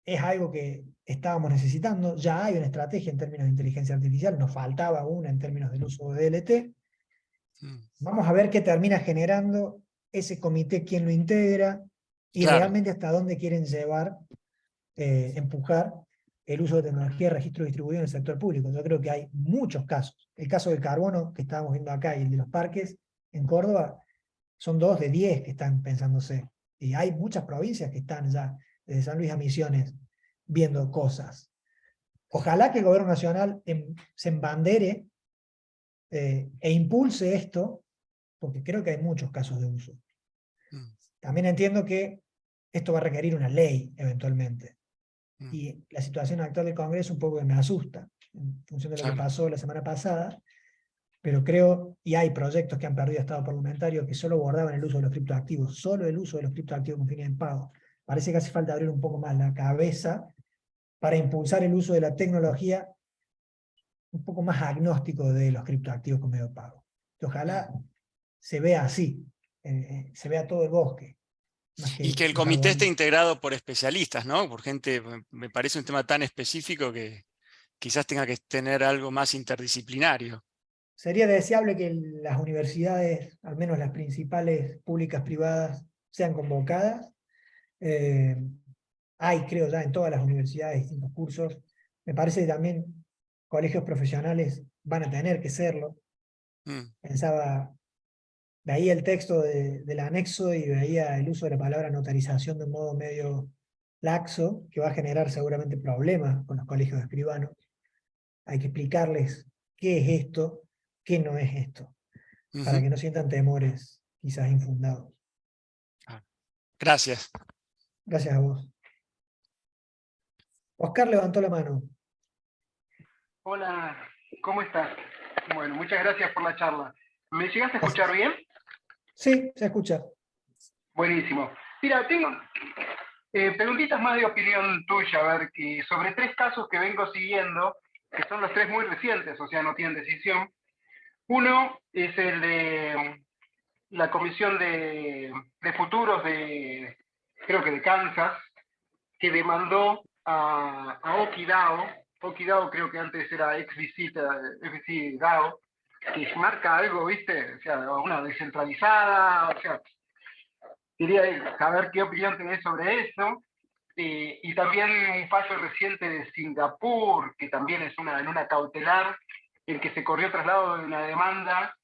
es algo que estábamos necesitando. Ya hay una estrategia en términos de inteligencia artificial, nos faltaba una en términos del uso de DLT. mm. Vamos a ver qué termina generando ese comité, quién lo integra y Claro. realmente hasta dónde quieren llevar, empujar el uso de tecnología de registro distribuido en el sector público. Yo creo que hay muchos casos. El caso del carbono que estábamos viendo acá y el de los parques en Córdoba son 2 de 10 que están pensándose. Y hay muchas provincias que están ya, desde San Luis a Misiones, viendo cosas. Ojalá que el gobierno nacional se embandere e impulse esto, porque creo que hay muchos casos de uso. Mm, También entiendo que esto va a requerir una ley eventualmente. mm. Y la situación actual del Congreso un poco que me asusta, en función de lo que Claro. pasó la semana pasada, pero creo, y hay proyectos que han perdido estado parlamentario que solo abordaban el uso de los criptoactivos, solo el uso de los criptoactivos con fines de pago. Parece que hace falta abrir un poco más la cabeza para impulsar el uso de la tecnología un poco más agnóstico de los criptoactivos con medio de pago. Que ojalá se vea así, se vea todo el bosque, más Y que que el los comité esté arbolitos. integrado por especialistas, ¿no? Por gente, me parece un tema tan específico que quizás tenga que tener algo más interdisciplinario. Sería deseable que las universidades, al menos las principales públicas privadas, sean convocadas. Eh, Hay, creo, ya en todas las universidades distintos cursos. Me parece que también colegios profesionales van a tener que serlo. Mm, Pensaba, veía el texto del anexo y veía el uso de la palabra notarización de un modo medio laxo, que va a generar seguramente problemas con los colegios de escribanos. Hay que explicarles qué es esto, qué no es esto, para ujú. que no sientan temores quizás infundados. Ah, gracias. Gracias a vos. Oscar levantó la mano. Hola, ¿cómo estás? Bueno, muchas gracias por la charla. ¿Me llegaste a escuchar Gracias. bien? Sí, se escucha. Buenísimo. Mira, tengo preguntitas más de opinión tuya, a ver, que sobre 3 casos que vengo siguiendo, que son los 3 muy recientes, o sea, no tienen decisión. Uno es el de la Comisión de Futuros de, creo que de Kansas, que demandó a OkiDAO. OkiDAO creo que antes era XBC DAO, que marca algo, ¿viste? O sea, una descentralizada, o sea, quería saber qué opinión tenés sobre eso. Y también un fallo reciente de Singapur, que también es en una cautelar, el que se corrió traslado de una demanda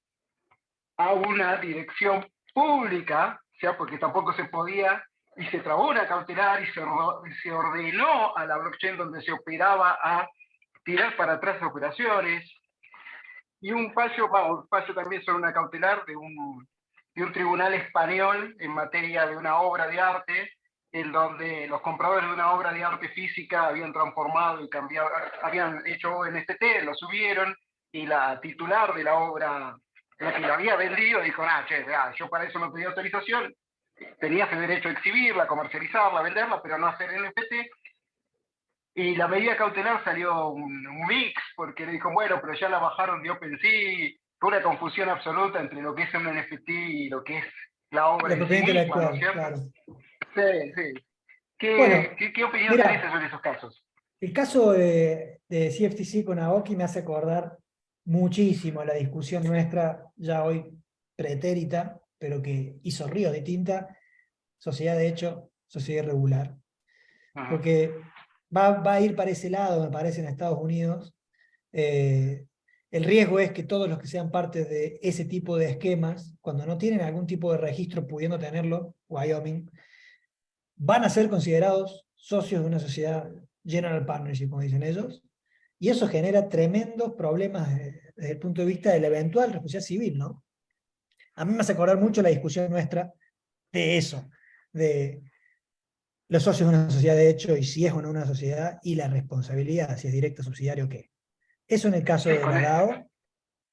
a una dirección pública, o sea, porque tampoco se podía, y se trabó una cautelar y se ordenó a la blockchain donde se operaba a tirar para atrás operaciones. Y un fallo también sobre una cautelar de un tribunal español en materia de una obra de arte, en donde los compradores de una obra de arte física habían transformado y cambiado, habían hecho NFT, lo subieron, y la titular de la obra, la que la había vendido, dijo, yo para eso no pedí autorización, tenías el derecho a exhibirla, comercializarla, venderla, pero no hacer NFT. Y la medida cautelar salió un mix, porque le dijo, bueno, pero ya la bajaron de OpenSea, fue una confusión absoluta entre lo que es un NFT y lo que es la obra La en sí propiedad misma, ¿no es intelectual, cierto? claro. Sí, sí. Bueno, ¿Qué opinión mira, tenés sobre esos casos? el caso de CFTC con Aoki me hace acordar muchísimo a la discusión nuestra, ya hoy pretérita, pero que hizo ríos de tinta, sociedad de hecho, sociedad irregular. Ajá. Porque va a ir para ese lado, me parece, en Estados Unidos. El riesgo es que todos los que sean parte de ese tipo de esquemas, cuando no tienen algún tipo de registro pudiendo tenerlo, Wyoming, van a ser considerados socios de una sociedad general partnership, como dicen ellos, y eso genera tremendos problemas desde el punto de vista de la eventual responsabilidad civil, ¿no? A mí me hace acordar mucho la discusión nuestra de eso, de los socios de una sociedad de hecho, y si es o no una sociedad, y la responsabilidad, si es directa, subsidiaria o qué. Eso en el caso Sí, de la DAO. Y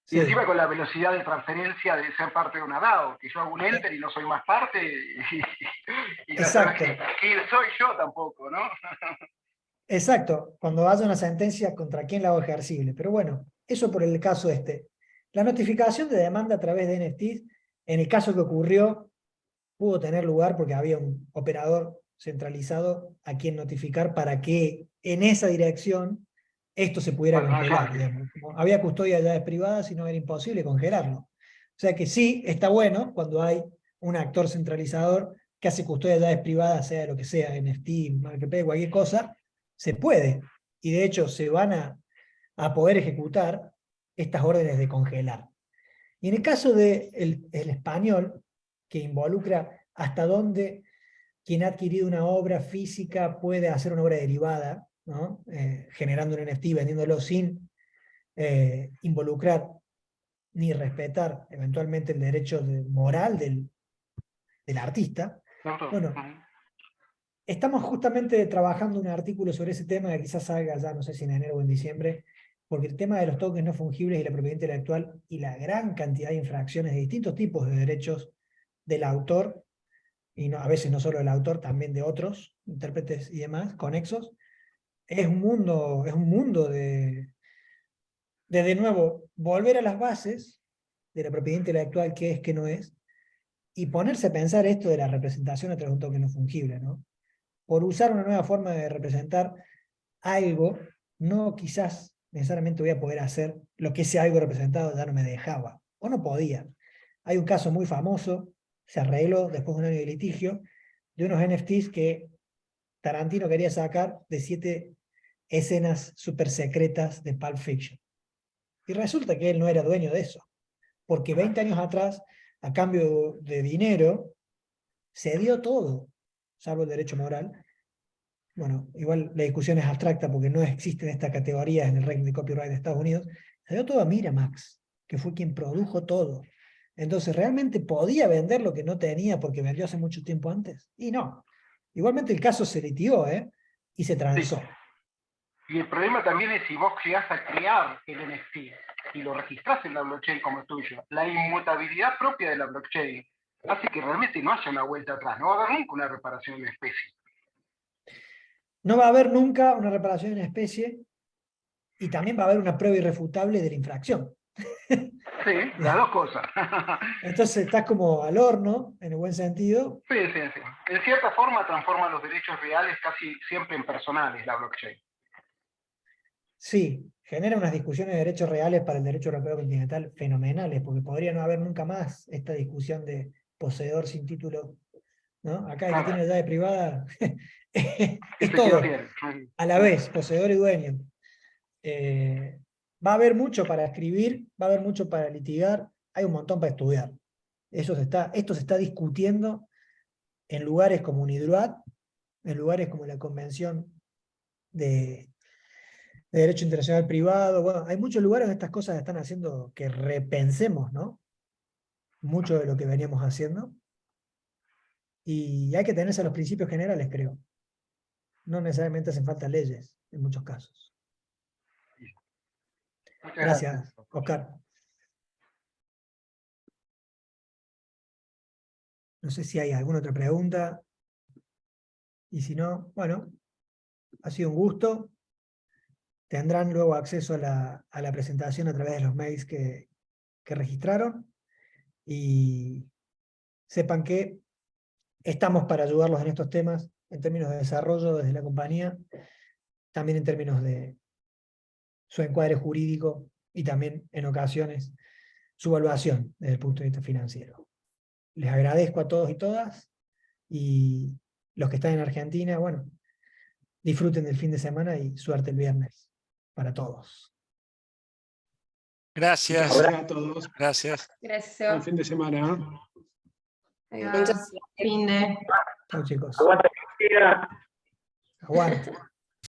Sí. encima con la velocidad de transferencia de ser parte de una DAO, que yo hago un enter y no soy más parte, y no sabes quién soy yo tampoco, ¿no? Exacto, cuando haya una sentencia contra quién la hago ejercible. Pero bueno, eso por el caso este. La notificación de demanda a través de NFTs, en el caso que ocurrió, pudo tener lugar porque había un operador centralizado a quien notificar para que en esa dirección esto se pudiera congelar. Digamos. Como había custodia de llaves privadas y no era imposible congelarlo. O sea que sí, está bueno cuando hay un actor centralizador que hace custodia de llaves privadas, sea lo que sea, NFT, Marketplace, cualquier cosa, se puede. Y de hecho se van a poder ejecutar estas órdenes de congelar. Y en el caso del el español, que involucra hasta dónde quien ha adquirido una obra física puede hacer una obra derivada, ¿no? Generando un NFT, vendiéndolo sin involucrar ni respetar eventualmente el derecho moral del artista. Bueno, estamos justamente trabajando un artículo sobre ese tema que quizás salga ya, no sé si en enero o en diciembre, porque el tema de los tokens no fungibles y la propiedad intelectual y la gran cantidad de infracciones de distintos tipos de derechos del autor, y no, a veces no solo del autor, también de otros intérpretes y demás, conexos, es un mundo de nuevo, volver a las bases de la propiedad intelectual, qué es, qué no es, y ponerse a pensar esto de la representación a través de un token no fungible, ¿no? Por usar una nueva forma de representar algo, no quizás necesariamente voy a poder hacer lo que ese algo representado ya no me dejaba, o no podía. Hay un caso muy famoso, se arregló después de un año de litigio, de unos NFTs que Tarantino quería sacar de 7 escenas súper secretas de Pulp Fiction. Y resulta que él no era dueño de eso, porque 20 años atrás, a cambio de dinero, se dio todo, salvo el derecho moral. Bueno, igual la discusión es abstracta porque no existen estas categorías en el régimen de copyright de Estados Unidos. Se dio todo a Miramax, que fue quien produjo todo. Entonces, ¿realmente podía vender lo que no tenía porque vendió hace mucho tiempo antes? Y no. Igualmente el caso se litigó, y se transó. Sí. Y el problema también es si vos llegás a crear el NFT y lo registrás en la blockchain como tuyo, la inmutabilidad propia de la blockchain hace que realmente no haya una vuelta atrás, no va a haber nunca una reparación en especie. No va a haber nunca una reparación en especie y también va a haber una prueba irrefutable de la infracción. Sí, las dos cosas. Entonces estás como al horno, en el buen sentido. Sí. En cierta forma transforma los derechos reales casi siempre en personales la blockchain. Sí, genera unas discusiones de derechos reales para el derecho europeo continental fenomenales, porque podría no haber nunca más esta discusión de poseedor sin título, ¿no? Acá el que tiene la llave privada es todo, a la vez, poseedor y dueño. Va a haber mucho para escribir, va a haber mucho para litigar, hay un montón para estudiar. Esto se está discutiendo en lugares como UNIDROIT, en lugares como la Convención de Derecho Internacional Privado. Bueno, hay muchos lugares donde estas cosas están haciendo que repensemos, ¿no? Mucho de lo que veníamos haciendo. Y hay que tenerse a los principios generales, creo. No necesariamente hacen falta leyes, en muchos casos. Muchas Gracias, Oscar. No sé si hay alguna otra pregunta. Y si no, bueno, ha sido un gusto. Tendrán luego acceso a la presentación a través de los mails que registraron. Y sepan que estamos para ayudarlos en estos temas, en términos de desarrollo desde la compañía, también en términos de su encuadre jurídico y también, en ocasiones, su evaluación desde el punto de vista financiero. Les agradezco a todos y todas, y los que están en Argentina, bueno, disfruten del fin de semana y suerte el viernes para todos. Gracias. Gracias a todos. Gracias. Gracias, Buen Seba. fin de semana. Adiós. Muchas gracias, Finde. Chau, chicos. Aguanta, Cristina. Aguante.